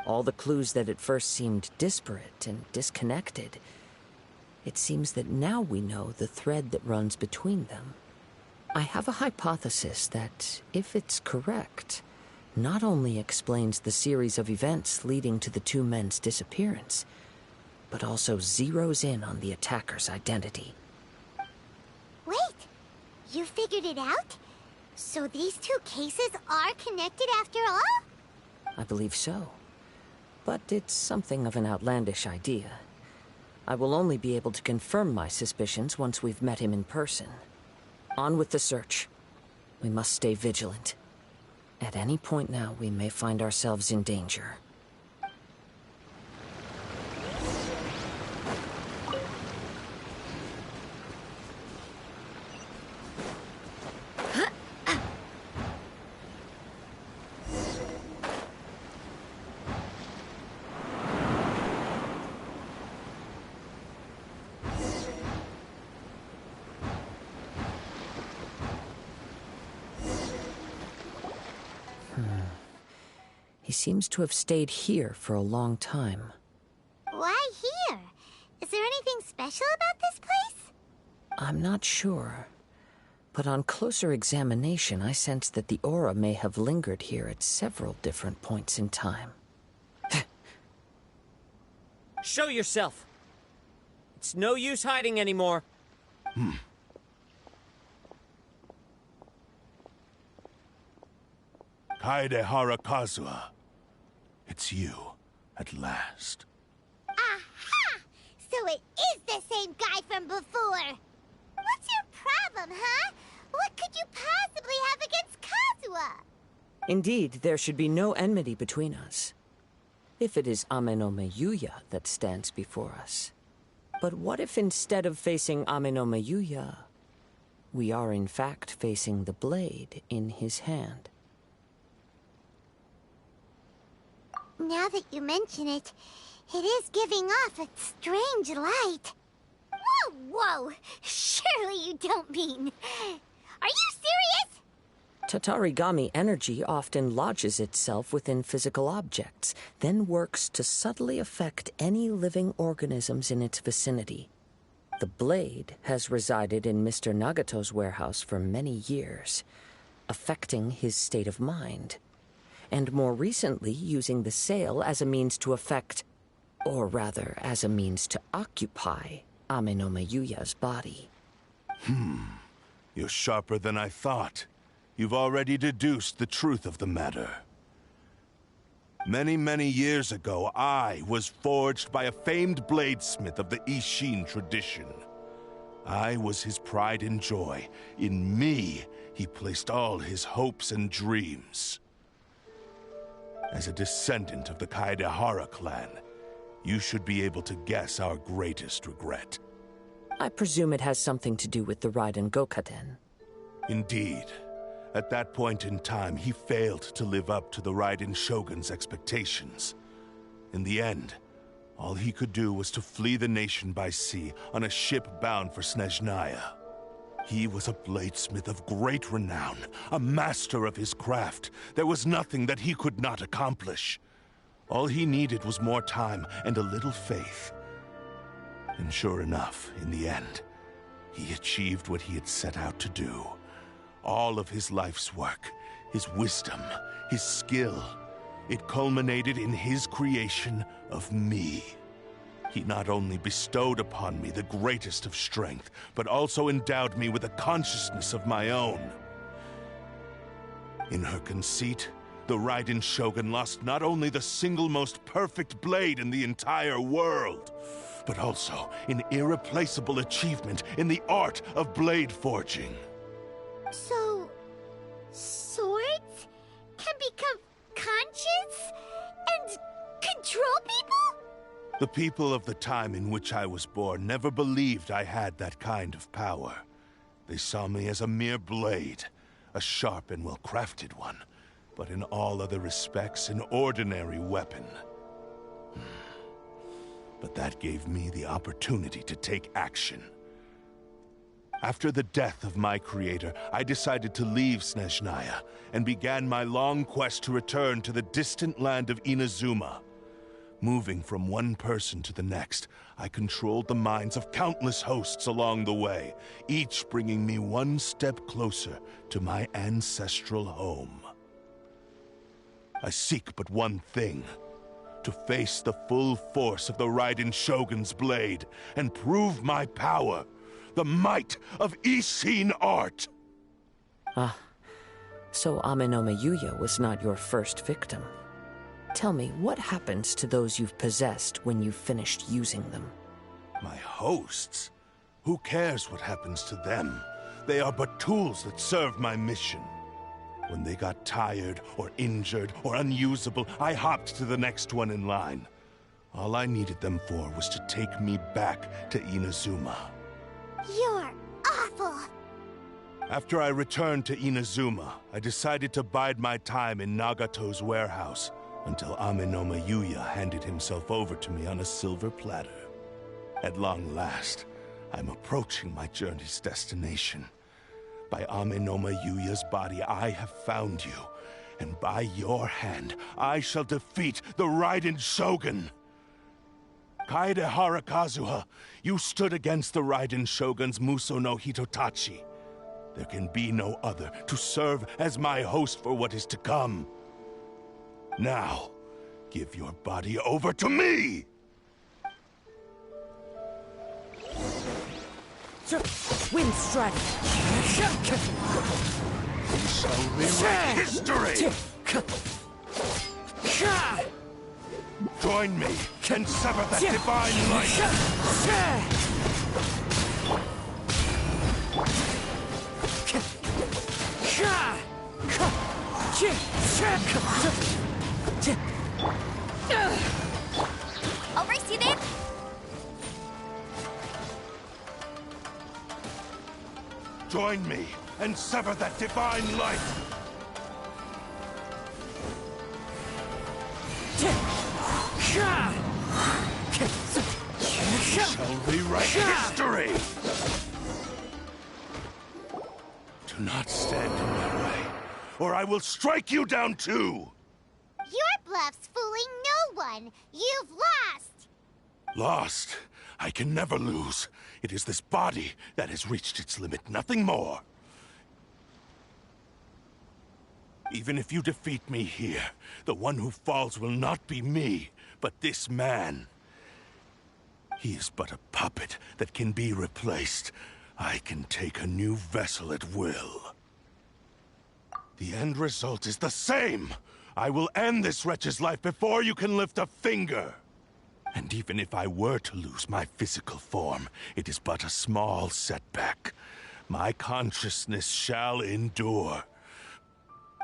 All the clues that at first seemed disparate and disconnected, it seems that now we know the thread that runs between them. I have a hypothesis that, if it's correct, not only explains the series of events leading to the two men's disappearance, but also zeroes in on the attacker's identity. Wait! You figured it out? So these two cases are connected after all? I believe so. But it's something of an outlandish idea. I will only be able to confirm my suspicions once we've met him in person. On with the search. We must stay vigilant. At any point now, we may find ourselves in danger. He seems to have stayed here for a long time. Why here? Is there anything special about this place? I'm not sure. But on closer examination, I sense that the aura may have lingered here at several different points in time. Show yourself! It's no use hiding anymore. Kaedehara Kazuha. It's you, at last. Aha! So it is the same guy from before! What's your problem, huh? What could you possibly have against Kazuha? Indeed, there should be no enmity between us. If it is Ame no Mayuya that stands before us. But what if instead of facing Ame no Mayuya, we are in fact facing the blade in his hand? Now that you mention it, it is giving off a strange light. Whoa, whoa! Surely you don't mean... Are you serious? Tatarigami energy often lodges itself within physical objects, then works to subtly affect any living organisms in its vicinity. The blade has resided in Mr. Nagato's warehouse for many years, affecting his state of mind, and more recently using the sale as a means to affect, or rather as a means to occupy, Ame no Mayuya's body. You're sharper than I thought. You've already deduced the truth of the matter. Many, many years ago, I was forged by a famed bladesmith of the Ishin tradition. I was his pride and joy. In me, he placed all his hopes and dreams. As a descendant of the Kaedehara clan, you should be able to guess our greatest regret. I presume it has something to do with the Raiden Gokaden. Indeed. At that point in time, he failed to live up to the Raiden Shogun's expectations. In the end, all he could do was to flee the nation by sea on a ship bound for Snezhnaya. He was a bladesmith of great renown, a master of his craft. There was nothing that he could not accomplish. All he needed was more time and a little faith. And sure enough, in the end, he achieved what he had set out to do. All of his life's work, his wisdom, his skill, it culminated in his creation of me. He not only bestowed upon me the greatest of strength, but also endowed me with a consciousness of my own. In her conceit, the Raiden Shogun lost not only the single most perfect blade in the entire world, but also an irreplaceable achievement in the art of blade forging. So, swords can become conscious and control people? The people of the time in which I was born never believed I had that kind of power. They saw me as a mere blade, a sharp and well-crafted one, but in all other respects an ordinary weapon. But that gave me the opportunity to take action. After the death of my creator, I decided to leave Snezhnaya and began my long quest to return to the distant land of Inazuma. Moving from one person to the next, I controlled the minds of countless hosts along the way, each bringing me one step closer to my ancestral home. I seek but one thing: to face the full force of the Raiden Shogun's blade and prove my power, the might of Ishin art. Ah, so Amenoma Yuya was not your first victim. Tell me, what happens to those you've possessed when you've finished using them? My hosts? Who cares what happens to them? They are but tools that serve my mission. When they got tired, or injured, or unusable, I hopped to the next one in line. All I needed them for was to take me back to Inazuma. You're awful! After I returned to Inazuma, I decided to bide my time in Nagato's warehouse until Amenoma Yuya handed himself over to me on a silver platter. At long last, I'm approaching my journey's destination. By Amenoma Yuya's body, I have found you, and by your hand, I shall defeat the Raiden Shogun. Kaedehara Kazuha, you stood against the Raiden Shogun's Muso no Hitotachi. There can be no other to serve as my host for what is to come. Now, give your body over to me! Wind strike! We shall rewrite history! Join me and sever that divine I'll race you then. Join me and sever that divine light! We shall rewrite history! Do not stand in my way, or I will strike you down too! Your bluff's fooling no one! You've lost! Lost? I can never lose. It is this body that has reached its limit, nothing more. Even if you defeat me here, the one who falls will not be me, but this man. He is but a puppet that can be replaced. I can take a new vessel at will. The end result is the same! I will end this wretch's life before you can lift a finger! And even if I were to lose my physical form, it is but a small setback. My consciousness shall endure.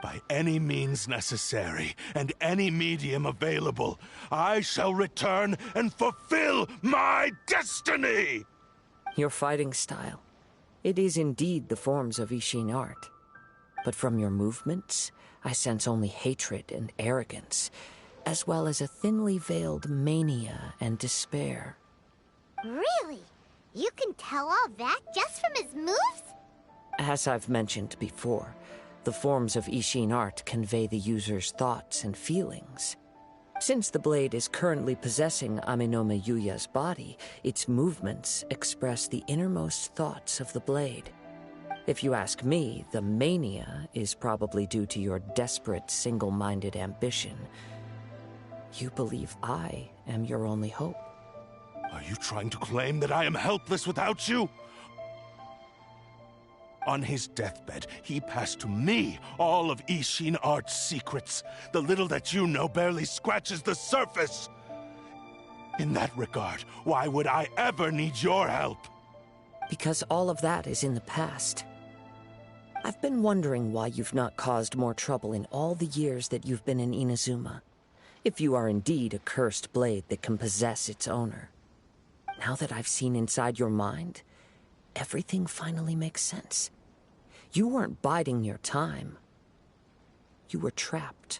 By any means necessary, and any medium available, I shall return and fulfill my destiny! Your fighting style. It is indeed the forms of Ishin art. But from your movements, I sense only hatred and arrogance, as well as a thinly veiled mania and despair. Really? You can tell all that just from his moves? As I've mentioned before, the forms of Ishin art convey the user's thoughts and feelings. Since the blade is currently possessing Aminome Yuya's body, its movements express the innermost thoughts of the blade. If you ask me, the mania is probably due to your desperate, single-minded ambition. You believe I am your only hope. Are you trying to claim that I am helpless without you? On his deathbed, he passed to me all of Ishin art's secrets. The little that you know barely scratches the surface. In that regard, why would I ever need your help? Because all of that is in the past. I've been wondering why you've not caused more trouble in all the years that you've been in Inazuma. If you are indeed a cursed blade that can possess its owner. Now that I've seen inside your mind, everything finally makes sense. You weren't biding your time. You were trapped.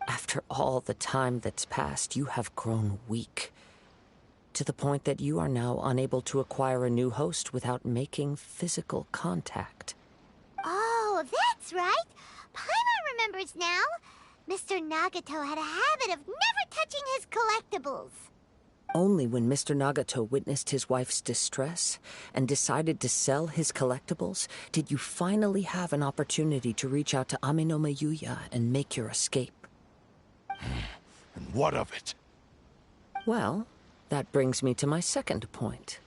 After all the time that's passed, you have grown weak. To the point that you are now unable to acquire a new host without making physical contact. Oh, that's right. Paimon remembers now. Mr. Nagato had a habit of never touching his collectibles. Only when Mr. Nagato witnessed his wife's distress and decided to sell his collectibles did you finally have an opportunity to reach out to Aminome Yuya and make your escape. And what of it? Well, that brings me to my second point.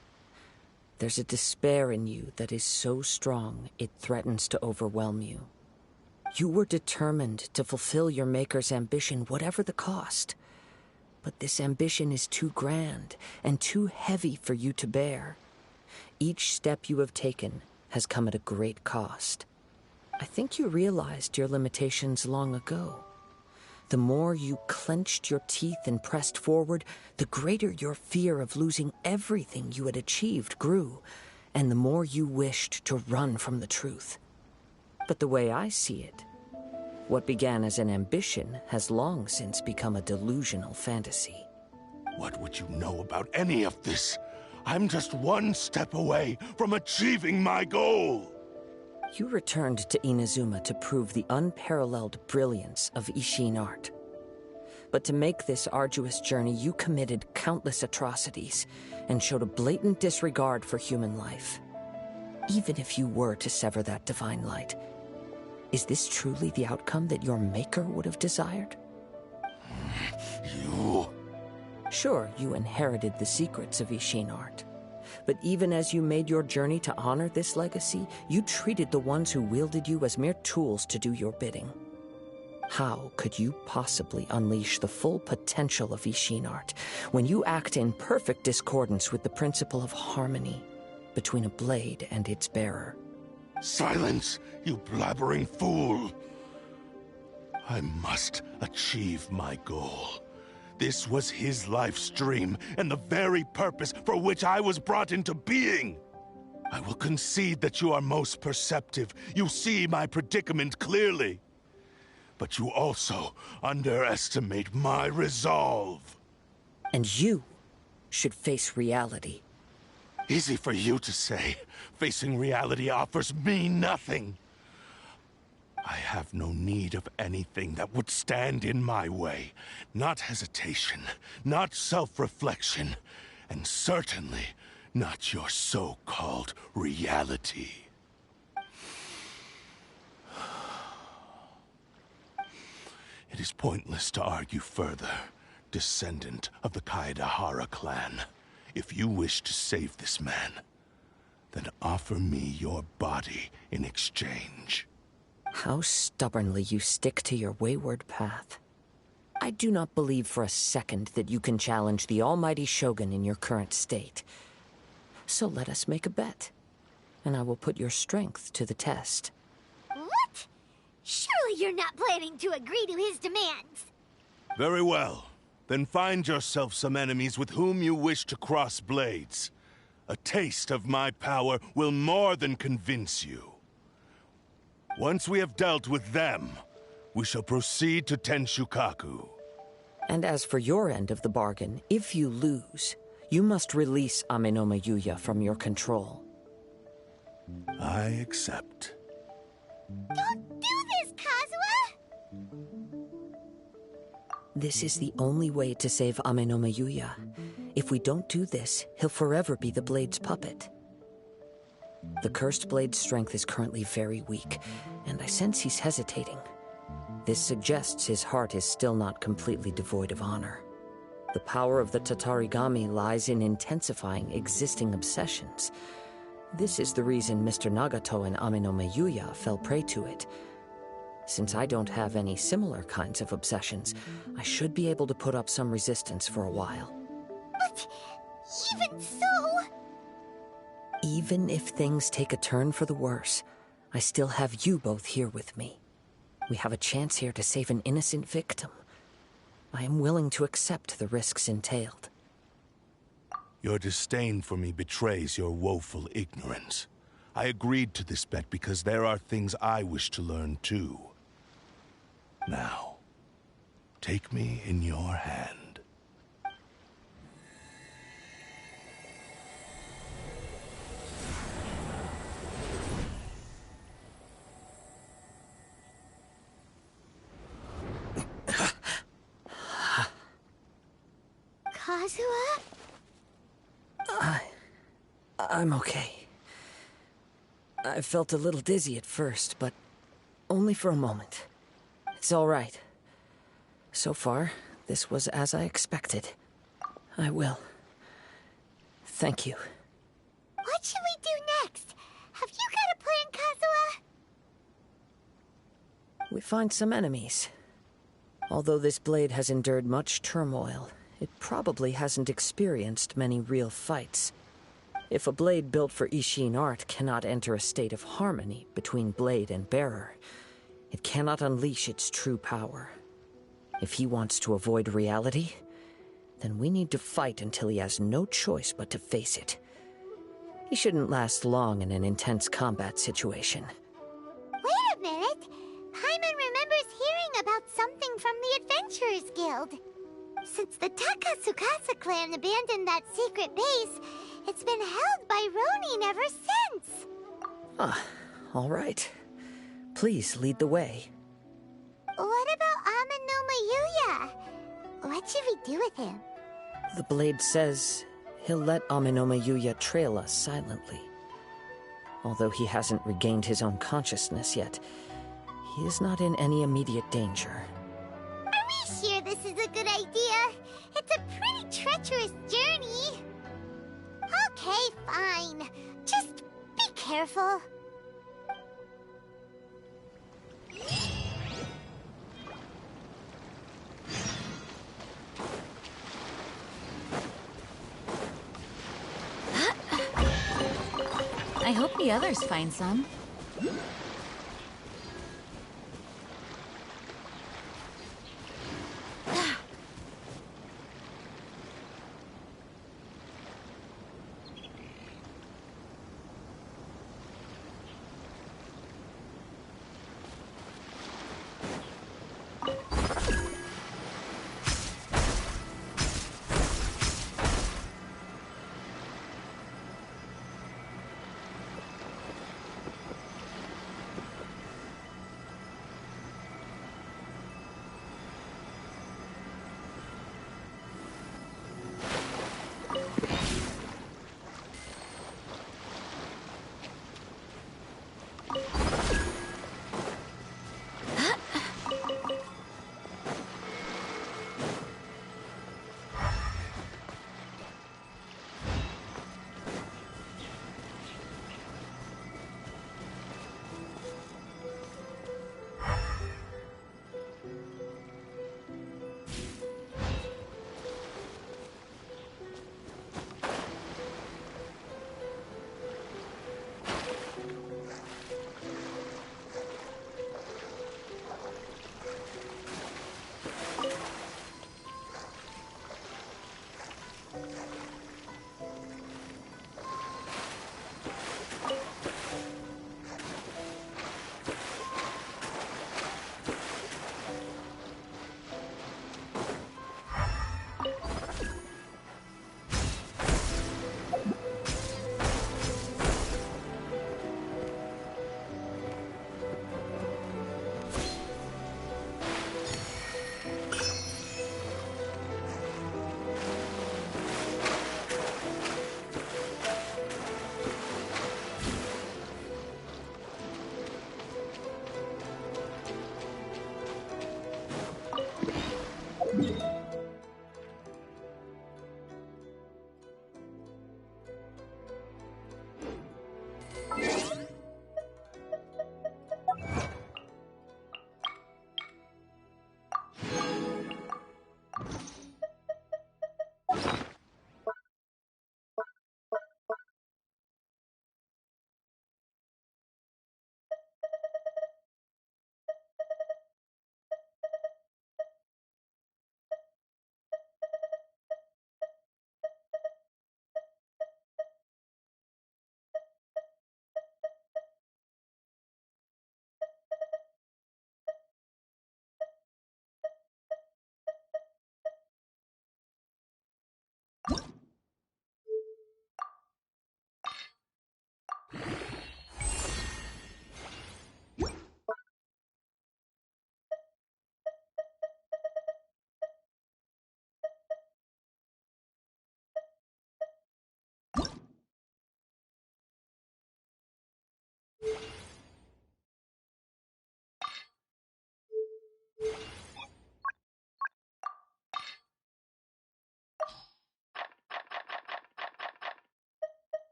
There's a despair in you that is so strong it threatens to overwhelm you. You were determined to fulfill your maker's ambition, whatever the cost. But this ambition is too grand and too heavy for you to bear. Each step you have taken has come at a great cost. I think you realized your limitations long ago. The more you clenched your teeth and pressed forward, the greater your fear of losing everything you had achieved grew, and the more you wished to run from the truth. But the way I see it, what began as an ambition has long since become a delusional fantasy. What would you know about any of this? I'm just one step away from achieving my goal! You returned to Inazuma to prove the unparalleled brilliance of Ishin art. But to make this arduous journey, you committed countless atrocities and showed a blatant disregard for human life. Even if you were to sever that divine light, is this truly the outcome that your maker would have desired? You... Sure, you inherited the secrets of Ishin art. But even as you made your journey to honor this legacy, you treated the ones who wielded you as mere tools to do your bidding. How could you possibly unleash the full potential of Ishin art when you act in perfect discordance with the principle of harmony between a blade and its bearer? Silence, you blabbering fool! I must achieve my goal. This was his life's dream, and the very purpose for which I was brought into being. I will concede that you are most perceptive. You see my predicament clearly. But you also underestimate my resolve. And you should face reality. Easy for you to say. Facing reality offers me nothing. I have no need of anything that would stand in my way. Not hesitation, not self-reflection, and certainly not your so-called reality. It is pointless to argue further, descendant of the Kaedahara clan. If you wish to save this man, then offer me your body in exchange. How stubbornly you stick to your wayward path. I do not believe for a second that you can challenge the almighty Shogun in your current state. So let us make a bet, and I will put your strength to the test. What? Surely you're not planning to agree to his demands. Very well. Then find yourself some enemies with whom you wish to cross blades. A taste of my power will more than convince you. Once we have dealt with them, we shall proceed to Tenshukaku. And as for your end of the bargain, if you lose, you must release Aminome Yuya from your control. I accept. Don't do this, Kazuha! This is the only way to save Amenoma Yuya. If we don't do this, he'll forever be the Blade's puppet. The Cursed Blade's strength is currently very weak, and I sense he's hesitating. This suggests his heart is still not completely devoid of honor. The power of the Tatarigami lies in intensifying existing obsessions. This is the reason Mr. Nagato and Amenoma Yuya fell prey to it. Since I don't have any similar kinds of obsessions, I should be able to put up some resistance for a while. But even so... Even if things take a turn for the worse, I still have you both here with me. We have a chance here to save an innocent victim. I am willing to accept the risks entailed. Your disdain for me betrays your woeful ignorance. I agreed to this bet because there are things I wish to learn too. Now, take me in your hand. Kazuha? I'm okay. I felt a little dizzy at first, but only for a moment. It's all right. So far, this was as I expected. I will. Thank you. What should we do next? Have you got a plan, Kazuha? We find some enemies. Although this blade has endured much turmoil, it probably hasn't experienced many real fights. If a blade built for Ishin art cannot enter a state of harmony between blade and bearer, it cannot unleash its true power. If he wants to avoid reality, then we need to fight until he has no choice but to face it. He shouldn't last long in an intense combat situation. Wait a minute! Paimon remembers hearing about something from the Adventurers Guild. Since the Takasukasa clan abandoned that secret base, it's been held by Ronin ever since. Ah, all right. Please lead the way. What about Amenoma Yuya? What should we do with him? The blade says he'll let Amenoma Yuya trail us silently. Although he hasn't regained his own consciousness yet, he is not in any immediate danger. Are we sure this is a good idea? It's a pretty treacherous journey. Okay, fine. Just be careful. I hope the others find some.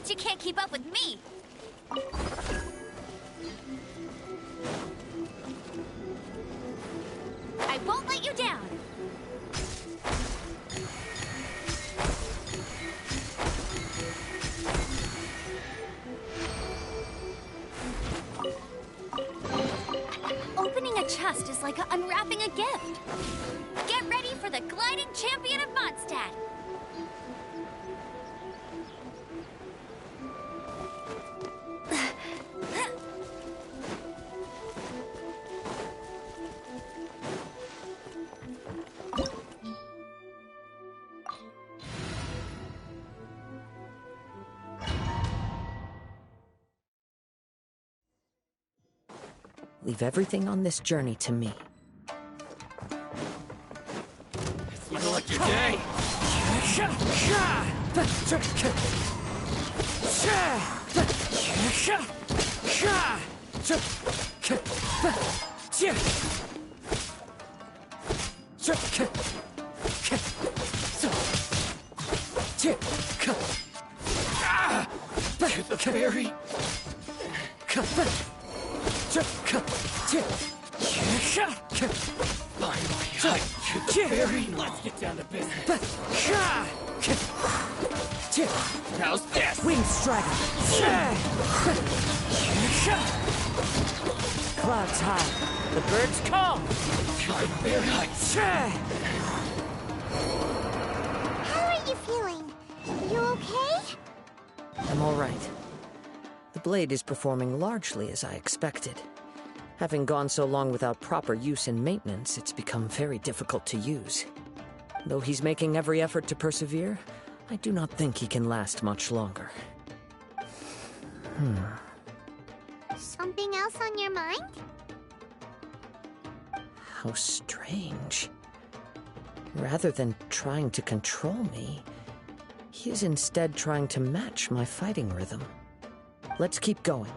You can't keep up with me. I won't let you down. Opening a chest is like unwrapping a gift. Get ready for the gliding champion of Mondstadt. Leave everything on this journey to me. It's looking like your day. The fairy. Finally, I shoot the fairy. Let's get down to business. How's this? Winged Dragon! Clouds high. The birds call. I'm very high. How are you feeling? You okay? I'm all right. The blade is performing largely as I expected. Having gone so long without proper use and maintenance, it's become very difficult to use. Though he's making every effort to persevere, I do not think he can last much longer. Something else on your mind? How strange. Rather than trying to control me, he is instead trying to match my fighting rhythm. Let's keep going.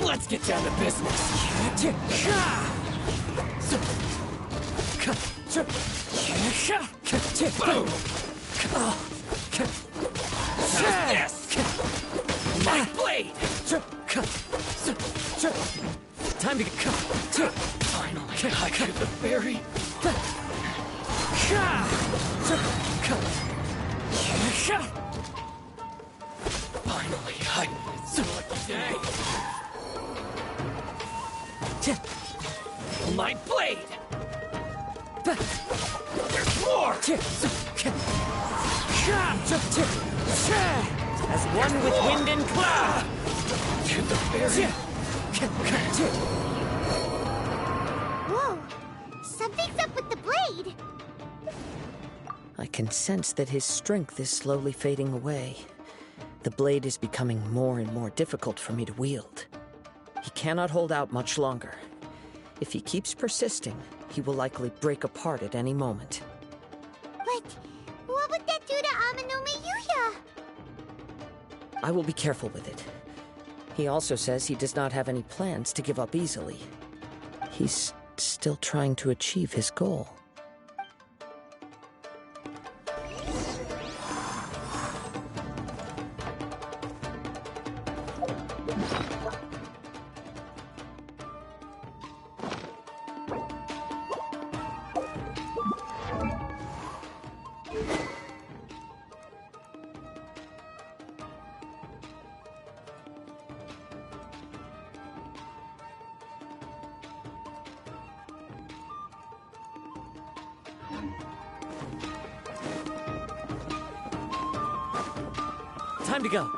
Let's get down to business. Boom! Yes! My blade! Time to get Finally, I get the fairy. Finally, it's a lucky day. My blade! There's more! as one with wind and cloud. To the fairy. Whoa! Something's up with the blade! I can sense that his strength is slowly fading away. The blade is becoming more and more difficult for me to wield. He cannot hold out much longer. If he keeps persisting, he will likely break apart at any moment. But what would that do to Amanome Yuya? I will be careful with it. He also says he does not have any plans to give up easily. He's still trying to achieve his goal. Time to go.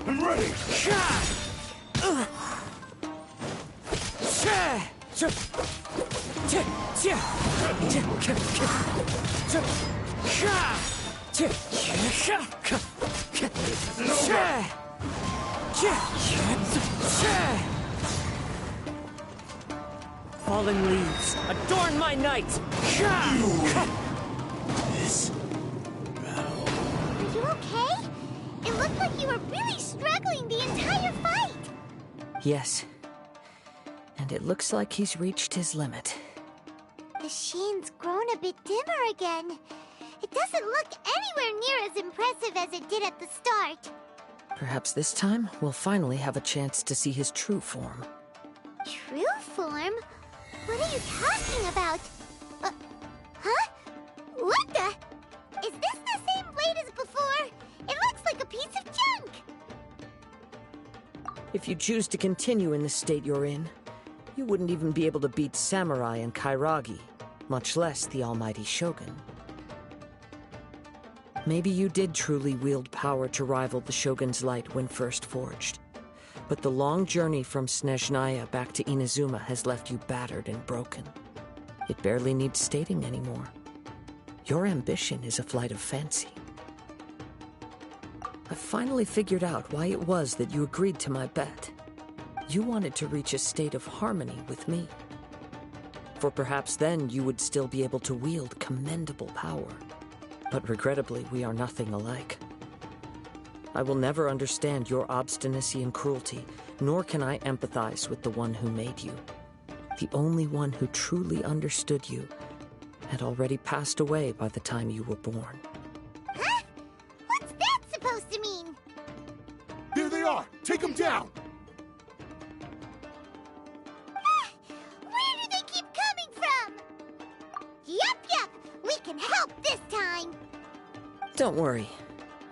I'm ready! Fallen leaves, adorn my night! This Are you okay? It looked like you were really struggling the entire fight. Yes. And it looks like he's reached his limit. The sheen's grown a bit dimmer again. It doesn't look anywhere near as impressive as it did at the start. Perhaps this time, we'll finally have a chance to see his true form. True form? What are you talking about? Huh? What the? Is this the same blade as before? It looks like a piece of junk! If you choose to continue in the state you're in, you wouldn't even be able to beat Samurai and Kairagi, much less the almighty Shogun. Maybe you did truly wield power to rival the Shogun's light when first forged. But the long journey from Snezhnaya back to Inazuma has left you battered and broken. It barely needs stating anymore. Your ambition is a flight of fancy. I finally figured out why it was that you agreed to my bet. You wanted to reach a state of harmony with me. For perhaps then you would still be able to wield commendable power. But regrettably, we are nothing alike. I will never understand your obstinacy and cruelty, nor can I empathize with the one who made you. The only one who truly understood you had already passed away by the time you were born. Huh? What's that supposed to mean? There they are! Take them down! Where do they keep coming from? Yup, we can help this time. Don't worry.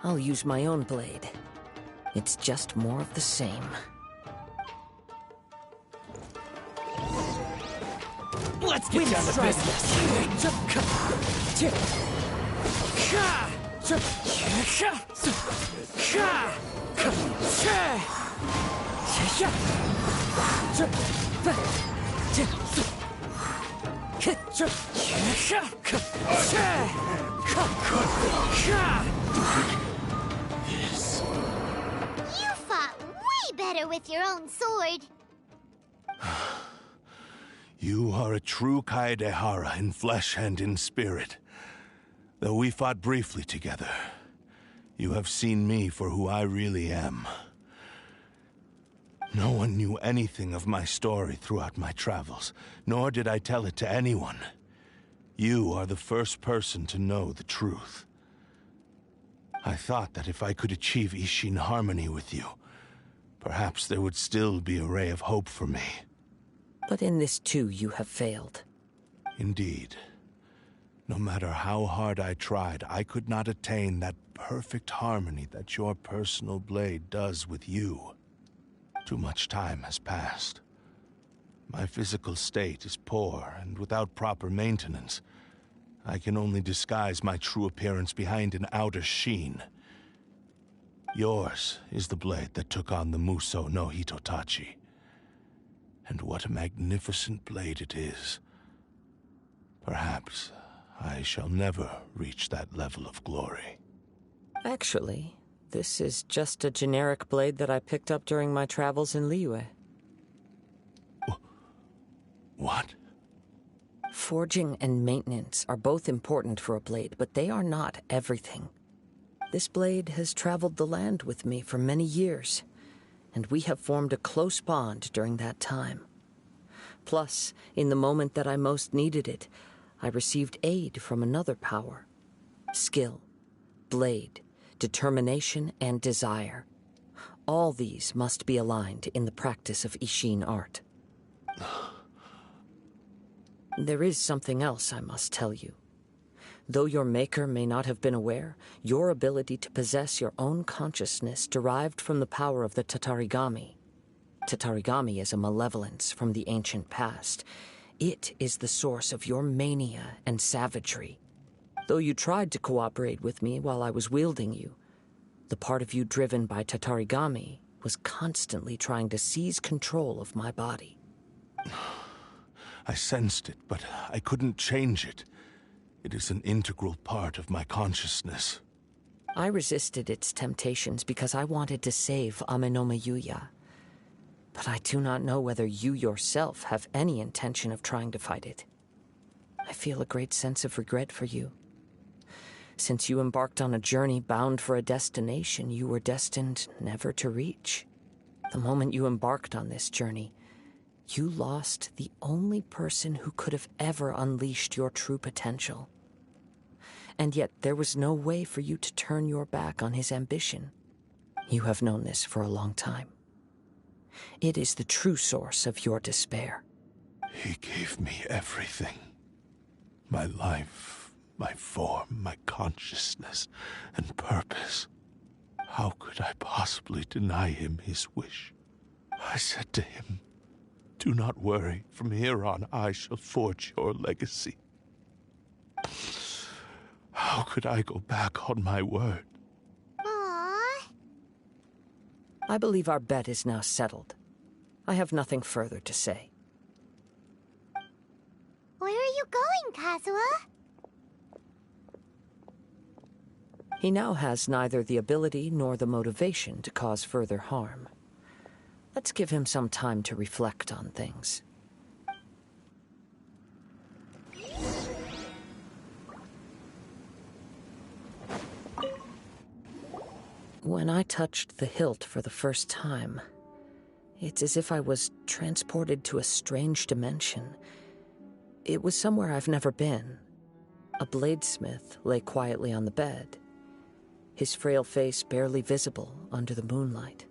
I'll use my own blade. It's just more of the same. Let's get down to business. You fought way better with your own sword. You are a true Kaedehara in flesh and in spirit. Though we fought briefly together, you have seen me for who I really am. No one knew anything of my story throughout my travels, nor did I tell it to anyone. You are the first person to know the truth. I thought that if I could achieve Ishin harmony with you, perhaps there would still be a ray of hope for me. But in this too, you have failed. Indeed. No matter how hard I tried, I could not attain that perfect harmony that your personal blade does with you. Too much time has passed. My physical state is poor, and without proper maintenance, I can only disguise my true appearance behind an outer sheen. Yours is the blade that took on the Muso no Hitotachi. And what a magnificent blade it is. Perhaps I shall never reach that level of glory. Actually, this is just a generic blade that I picked up during my travels in Liyue. What? Forging and maintenance are both important for a blade, but they are not everything. This blade has traveled the land with me for many years, and we have formed a close bond during that time. Plus, in the moment that I most needed it, I received aid from another power. Skill, blade, determination, and desire. All these must be aligned in the practice of Ishin art. There is something else I must tell you. Though your maker may not have been aware, your ability to possess your own consciousness derived from the power of the Tatarigami. Tatarigami is a malevolence from the ancient past. It is the source of your mania and savagery. Though you tried to cooperate with me while I was wielding you, the part of you driven by Tatarigami was constantly trying to seize control of my body. I sensed it, but I couldn't change it. It is an integral part of my consciousness. I resisted its temptations because I wanted to save Amenoma Yuya. But I do not know whether you yourself have any intention of trying to fight it. I feel a great sense of regret for you. Since you embarked on a journey bound for a destination you were destined never to reach. The moment you embarked on this journey, you lost the only person who could have ever unleashed your true potential. And yet there was no way for you to turn your back on his ambition. You have known this for a long time. It is the true source of your despair. He gave me everything. My life, my form, my consciousness, and purpose. How could I possibly deny him his wish? I said to him, "Do not worry. From here on, I shall forge your legacy." How could I go back on my word? Aww. I believe our bet is now settled. I have nothing further to say. Where are you going, Kazuha? He now has neither the ability nor the motivation to cause further harm. Let's give him some time to reflect on things. When I touched the hilt for the first time, it's as if I was transported to a strange dimension. It was somewhere I've never been. A bladesmith lay quietly on the bed, his frail face barely visible under the moonlight.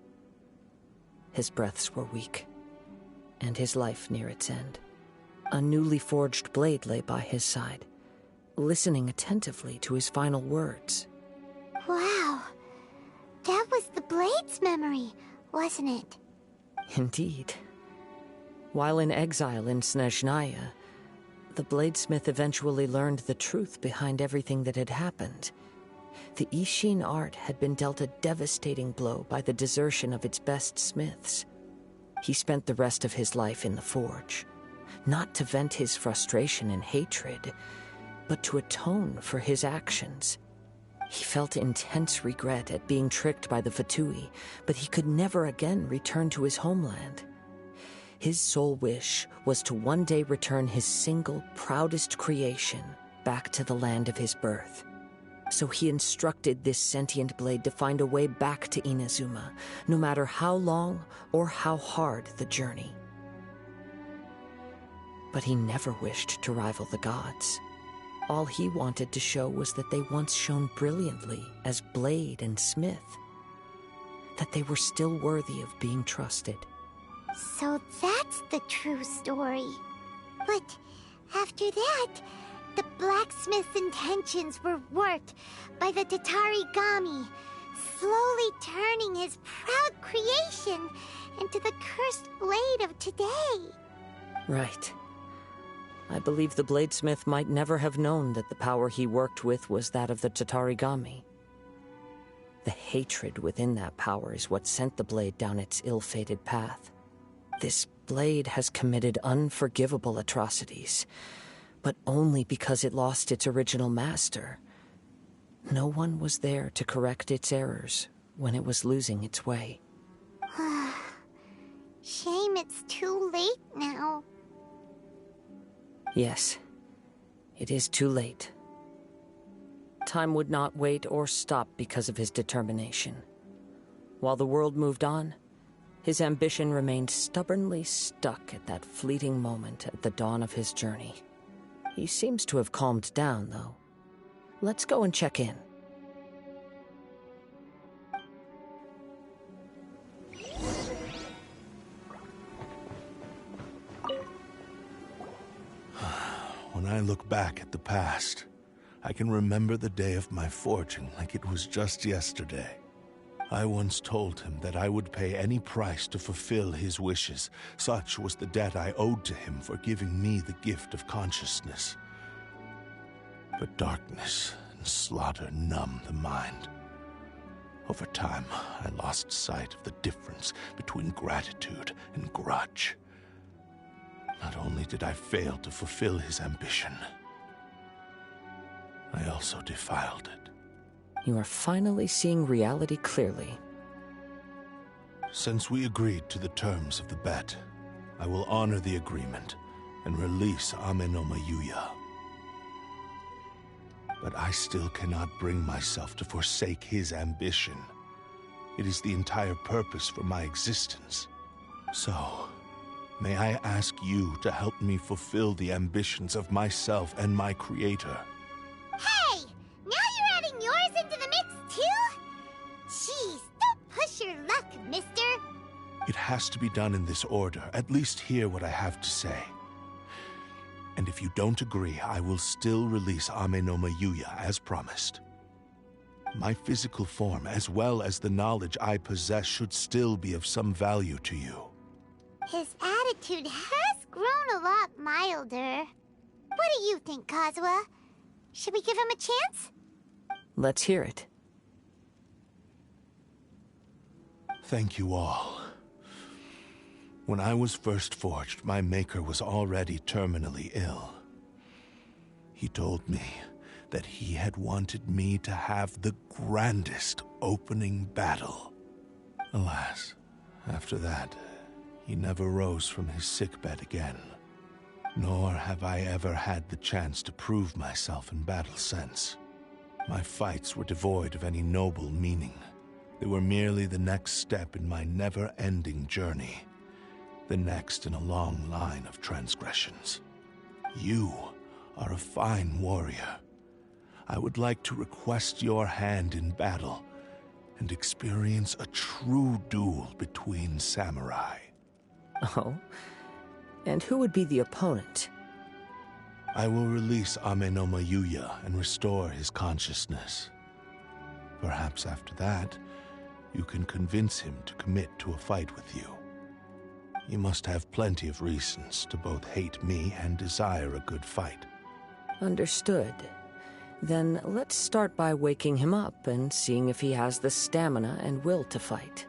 His breaths were weak, and his life near its end. A newly forged blade lay by his side, listening attentively to his final words. Wow. That was the Blade's memory, wasn't it? Indeed. While in exile in Snezhnaya, the bladesmith eventually learned the truth behind everything that had happened. The Ishin art had been dealt a devastating blow by the desertion of its best smiths. He spent the rest of his life in the forge, not to vent his frustration and hatred, but to atone for his actions. He felt intense regret at being tricked by the Fatui, but he could never again return to his homeland. His sole wish was to one day return his single, proudest creation back to the land of his birth. So he instructed this sentient blade to find a way back to Inazuma, no matter how long or how hard the journey. But he never wished to rival the gods. All he wanted to show was that they once shone brilliantly as blade and smith, that they were still worthy of being trusted. So that's the true story. But after that, the blacksmith's intentions were worked by the Tatarigami, slowly turning his proud creation into the cursed blade of today. Right. I believe the bladesmith might never have known that the power he worked with was that of the Tatarigami. The hatred within that power is what sent the blade down its ill-fated path. This blade has committed unforgivable atrocities, but only because it lost its original master. No one was there to correct its errors when it was losing its way. Shame it's too late now. Yes, it is too late. Time would not wait or stop because of his determination. While the world moved on, his ambition remained stubbornly stuck at that fleeting moment at the dawn of his journey. He seems to have calmed down, though. Let's go and check in. When I look back at the past, I can remember the day of my forging like it was just yesterday. I once told him that I would pay any price to fulfill his wishes. Such was the debt I owed to him for giving me the gift of consciousness. But darkness and slaughter numb the mind. Over time, I lost sight of the difference between gratitude and grudge. Not only did I fail to fulfill his ambition, I also defiled it. You are finally seeing reality clearly. Since we agreed to the terms of the bet, I will honor the agreement and release Amenoma Yuya. But I still cannot bring myself to forsake his ambition. It is the entire purpose for my existence. So, may I ask you to help me fulfill the ambitions of myself and my creator? Hey! Now you're adding yours into the mix, too? Jeez, don't push your luck, mister. It has to be done in this order. At least hear what I have to say. And if you don't agree, I will still release Amenoma Yuya as promised. My physical form, as well as the knowledge I possess, should still be of some value to you. His attitude has grown a lot milder. What do you think, Kazuha? Should we give him a chance? Let's hear it. Thank you all. When I was first forged, my maker was already terminally ill. He told me that he had wanted me to have the grandest opening battle. Alas, after that, he never rose from his sickbed again. Nor have I ever had the chance to prove myself in battle since. My fights were devoid of any noble meaning. They were merely the next step in my never-ending journey. The next in a long line of transgressions. You are a fine warrior. I would like to request your hand in battle and experience a true duel between samurai. Oh? And who would be the opponent? I will release Amenoma Yuya and restore his consciousness. Perhaps after that, you can convince him to commit to a fight with you. You must have plenty of reasons to both hate me and desire a good fight. Understood. Then let's start by waking him up and seeing if he has the stamina and will to fight.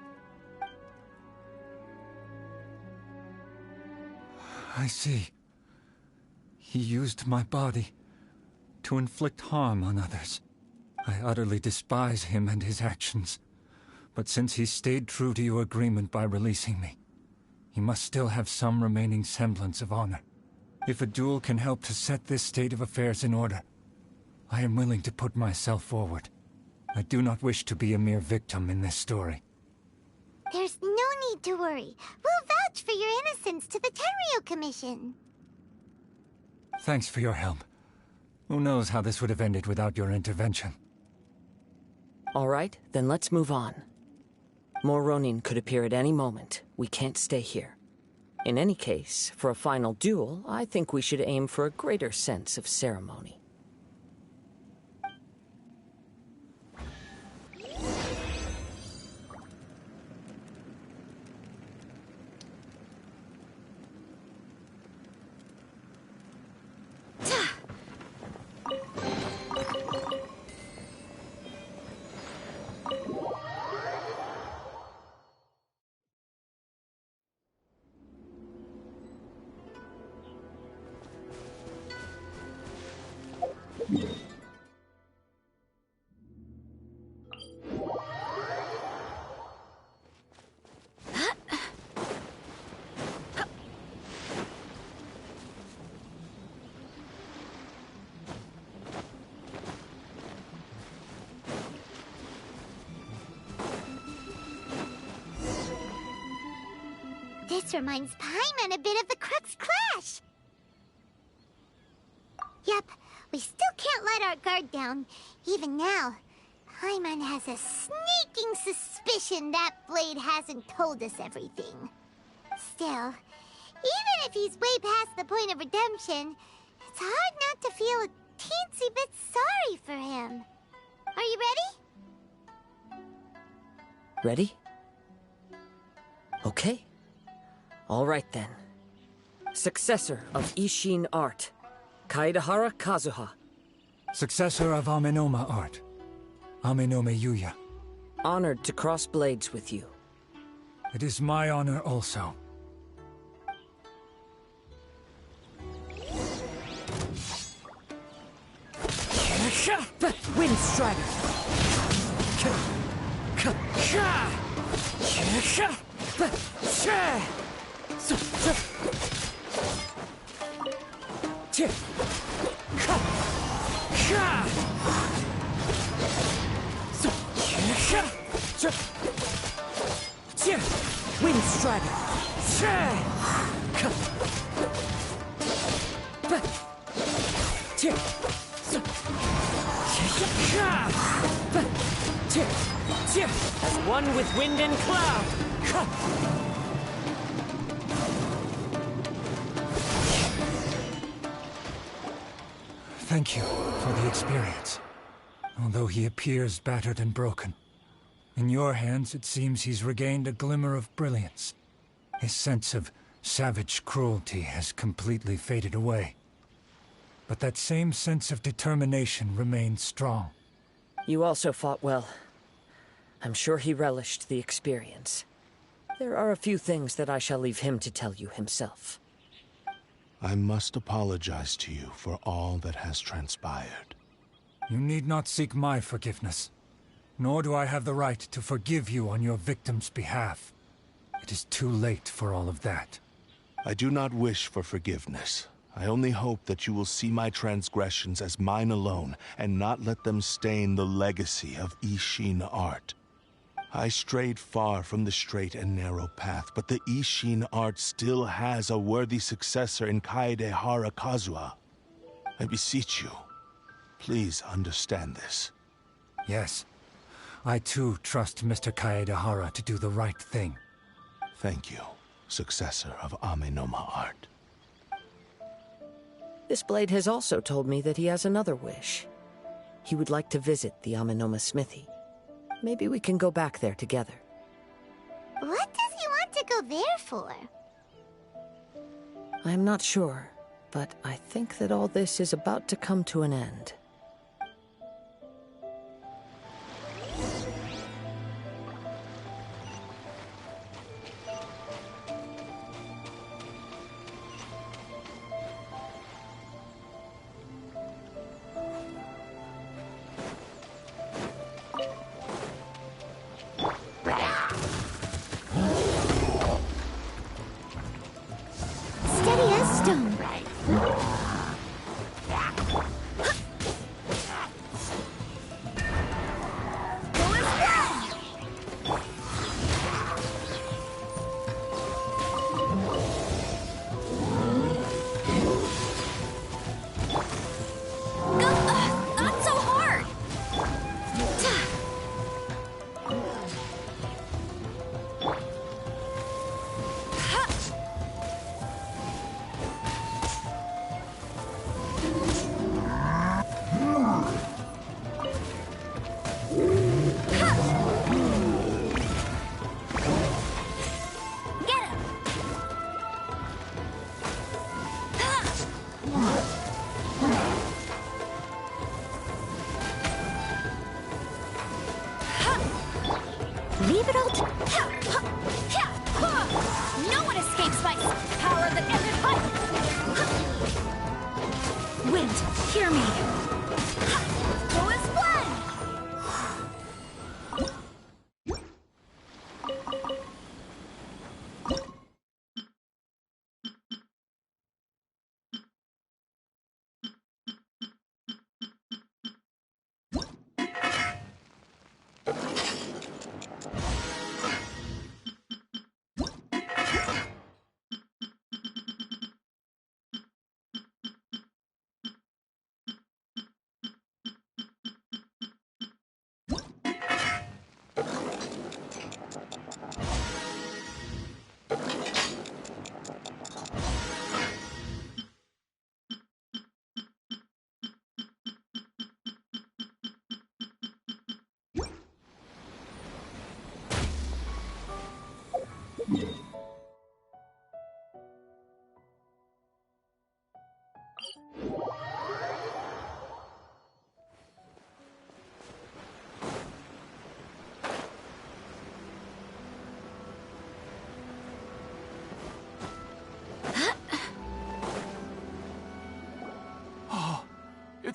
I see. He used my body to inflict harm on others. I utterly despise him and his actions. But since he stayed true to your agreement by releasing me, he must still have some remaining semblance of honor. If a duel can help to set this state of affairs in order, I am willing to put myself forward. I do not wish to be a mere victim in this story. There's no need to worry. We'll vouch for your innocence to the Tenryu Commission. Thanks for your help. Who knows how this would have ended without your intervention. All right, then let's move on. More Ronin could appear at any moment. We can't stay here. In any case, for a final duel, I think we should aim for a greater sense of ceremony. This reminds Paimon a bit of the Crux Clash. Yep, we still can't let our guard down. Even now, Paimon has a sneaking suspicion that Blade hasn't told us everything. Still, even if he's way past the point of redemption, it's hard not to feel a teensy bit sorry for him. Are you ready? Ready? Okay. All right then. Successor of Ishin art, Kaedehara Kazuha. Successor of Amenoma art, Amenome Yuya. Honored to cross blades with you. It is my honor also. Wind Strider! Wind Strider! As one with wind and cloud! Thank you for the experience. Although he appears battered and broken, in your hands it seems he's regained a glimmer of brilliance. His sense of savage cruelty has completely faded away. But that same sense of determination remains strong. You also fought well. I'm sure he relished the experience. There are a few things that I shall leave him to tell you himself. I must apologize to you for all that has transpired. You need not seek my forgiveness. Nor do I have the right to forgive you on your victim's behalf. It is too late for all of that. I do not wish for forgiveness. I only hope that you will see my transgressions as mine alone, and not let them stain the legacy of Ishin art. I strayed far from the straight and narrow path, but the Ishin art still has a worthy successor in Kaedehara Kazuha. I beseech you, please understand this. Yes, I too trust Mr. Kaedehara to do the right thing. Thank you, successor of Amenoma art. This blade has also told me that he has another wish. He would like to visit the Amenoma smithy. Maybe we can go back there together. What does he want to go there for? I'm not sure, but I think that all this is about to come to an end. Steady as stone. Not so hard! Get him! Leave it all to... No one escapes my power that ended life! Wind, hear me.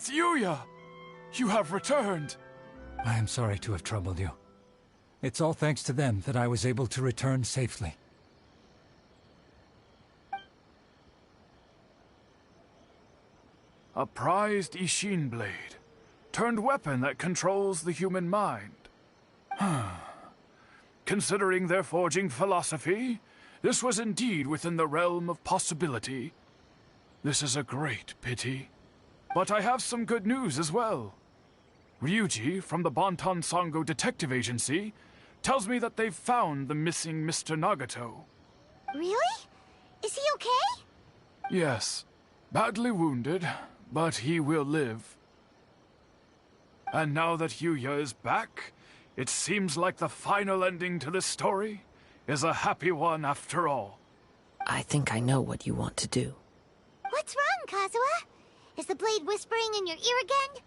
It's Yuya! You have returned! I am sorry to have troubled you. It's all thanks to them that I was able to return safely. A prized Ishin blade, turned weapon that controls the human mind. Considering their forging philosophy, this was indeed within the realm of possibility. This is a great pity. But I have some good news as well. Ryuji, from the Bonton Sango Detective Agency, tells me that they've found the missing Mr. Nagato. Really? Is he okay? Yes. Badly wounded, but he will live. And now that Yuya is back, it seems like the final ending to this story is a happy one after all. I think I know what you want to do. What's wrong, Kazuha? Is the blade whispering in your ear again?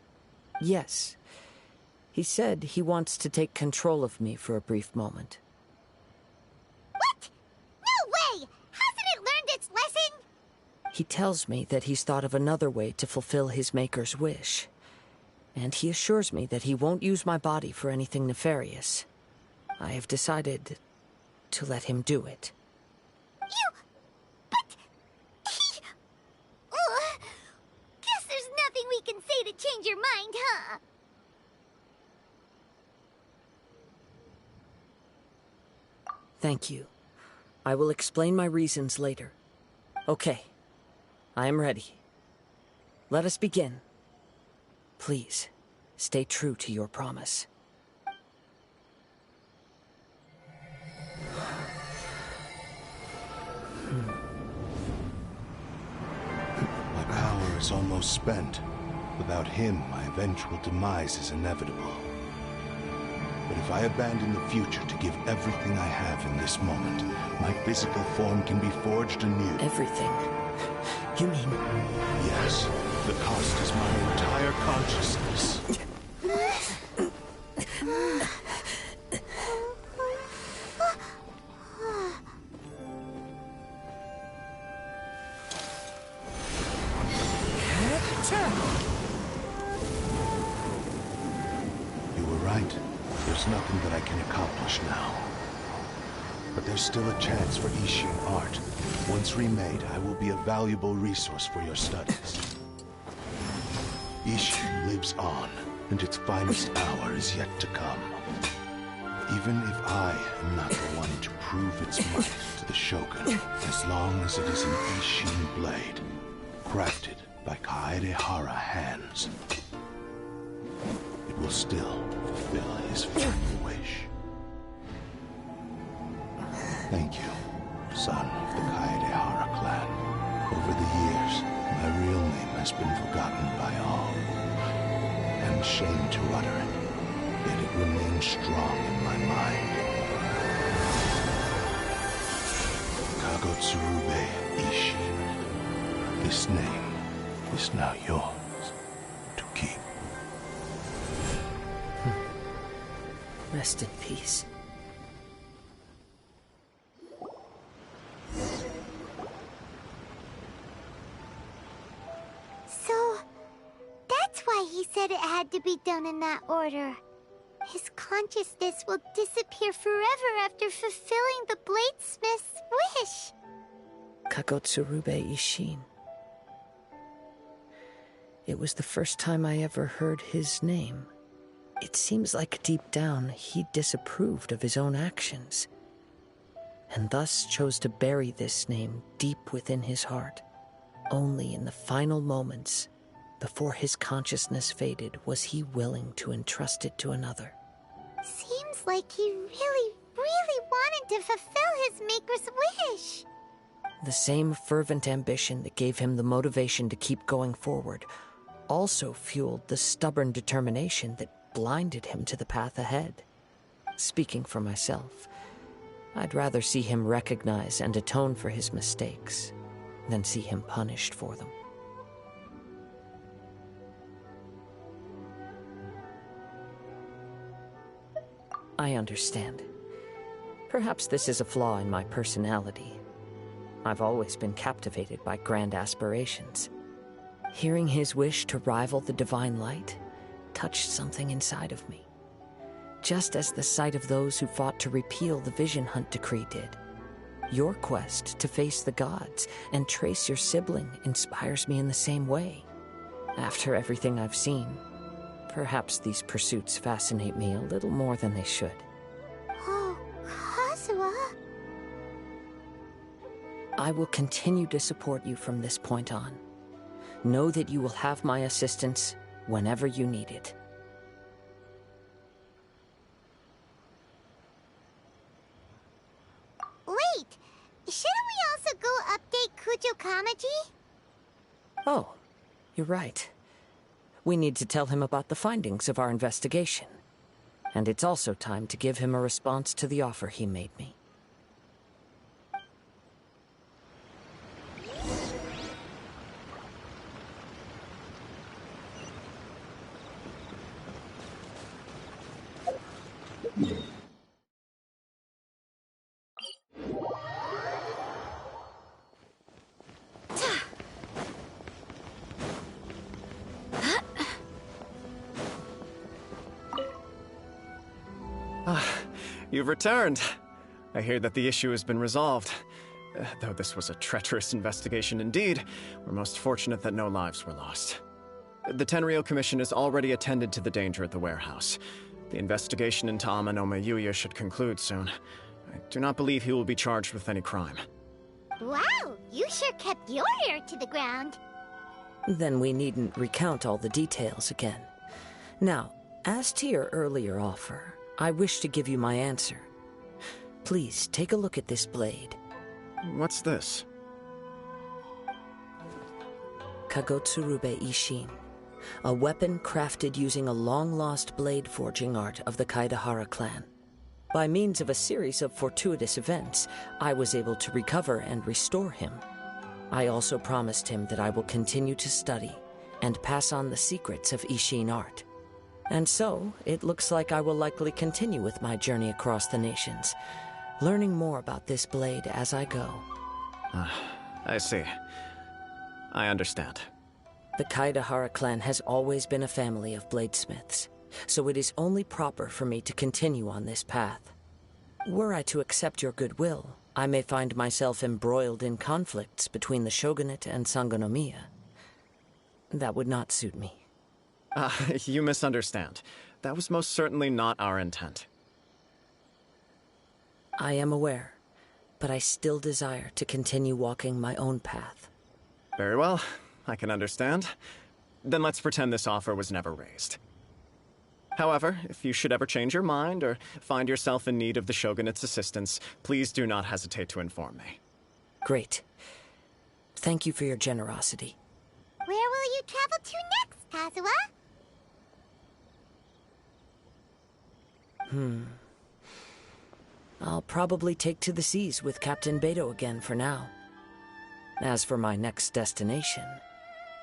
Yes. He said he wants to take control of me for a brief moment. What? No way! Hasn't it learned its lesson? He tells me that he's thought of another way to fulfill his maker's wish. And he assures me that he won't use my body for anything nefarious. I have decided to let him do it. But... Guess there's nothing we can say to change your mind, huh? Thank you. I will explain my reasons later. Okay. I am ready. Let us begin. Please, stay true to your promise. My power is almost spent. Without him, my eventual demise is inevitable. But if I abandon the future to give everything I have in this moment, my physical form can be forged anew. Everything? You mean... Yes. The cost is my entire consciousness. You were right. There's nothing that I can accomplish now. But there's still a chance for Ishin art. Once remade, I will be a valuable resource for your studies. Ishin lives on, and its finest hour is yet to come. Even if I am not the one to prove its might to the Shogun, as long as it is an Ishin blade, crafted by Kaedehara hands, it will still fulfill his final wish. Thank you, son of the Kaedehara clan. Over the years, my real name has been forgotten by all. I'm ashamed to utter it, yet it remains strong in my mind. Kagotsurube Ishin. This name is now yours to keep. Rest in peace. So, that's why he said it had to be done in that order. His consciousness will disappear forever after fulfilling the bladesmith's wish. Kagotsurube Ishin. It was the first time I ever heard his name. It seems like deep down he disapproved of his own actions, and thus chose to bury this name deep within his heart. Only in the final moments, before his consciousness faded, was he willing to entrust it to another. Seems like he really, really wanted to fulfill his maker's wish. The same fervent ambition that gave him the motivation to keep going forward also fueled the stubborn determination that blinded him to the path ahead. Speaking for myself, I'd rather see him recognize and atone for his mistakes than see him punished for them. I understand. Perhaps this is a flaw in my personality. I've always been captivated by grand aspirations. Hearing his wish to rival the divine light touched something inside of me, just as the sight of those who fought to repeal the Vision Hunt decree did. Your quest to face the gods and trace your sibling inspires me in the same way. After everything I've seen, perhaps these pursuits fascinate me a little more than they should. Oh, Kazuha. I will continue to support you from this point on. Know that you will have my assistance whenever you need it. Wait! Shouldn't we also go update Kujo Kamaji? Oh, you're right. We need to tell him about the findings of our investigation. And it's also time to give him a response to the offer he made me. You've returned. I hear that the issue has been resolved. Though this was a treacherous investigation indeed, we're most fortunate that no lives were lost. The Tenryou Commission has already attended to the danger at the warehouse. The investigation into Amanome Yuya should conclude soon. I do not believe he will be charged with any crime. Wow, you sure kept your ear to the ground. Then we needn't recount all the details again. Now, as to your earlier offer, I wish to give you my answer. Please, take a look at this blade. What's this? Kagotsurube Ishin, a weapon crafted using a long-lost blade forging art of the Kaidahara clan. By means of a series of fortuitous events, I was able to recover and restore him. I also promised him that I will continue to study and pass on the secrets of Ishin art. And so, it looks like I will likely continue with my journey across the nations, learning more about this blade as I go. I see. I understand. The Kaidahara clan has always been a family of bladesmiths, so it is only proper for me to continue on this path. Were I to accept your goodwill, I may find myself embroiled in conflicts between the shogunate and Sangonomiya. That would not suit me. You misunderstand. That was most certainly not our intent. I am aware, but I still desire to continue walking my own path. Very well, I can understand. Then let's pretend this offer was never raised. However, if you should ever change your mind or find yourself in need of the Shogunate's assistance, please do not hesitate to inform me. Great. Thank you for your generosity. Where will you travel to next, Kazuha? I'll probably take to the seas with Captain Beto again for now. As for my next destination,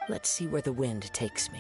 let's see where the wind takes me.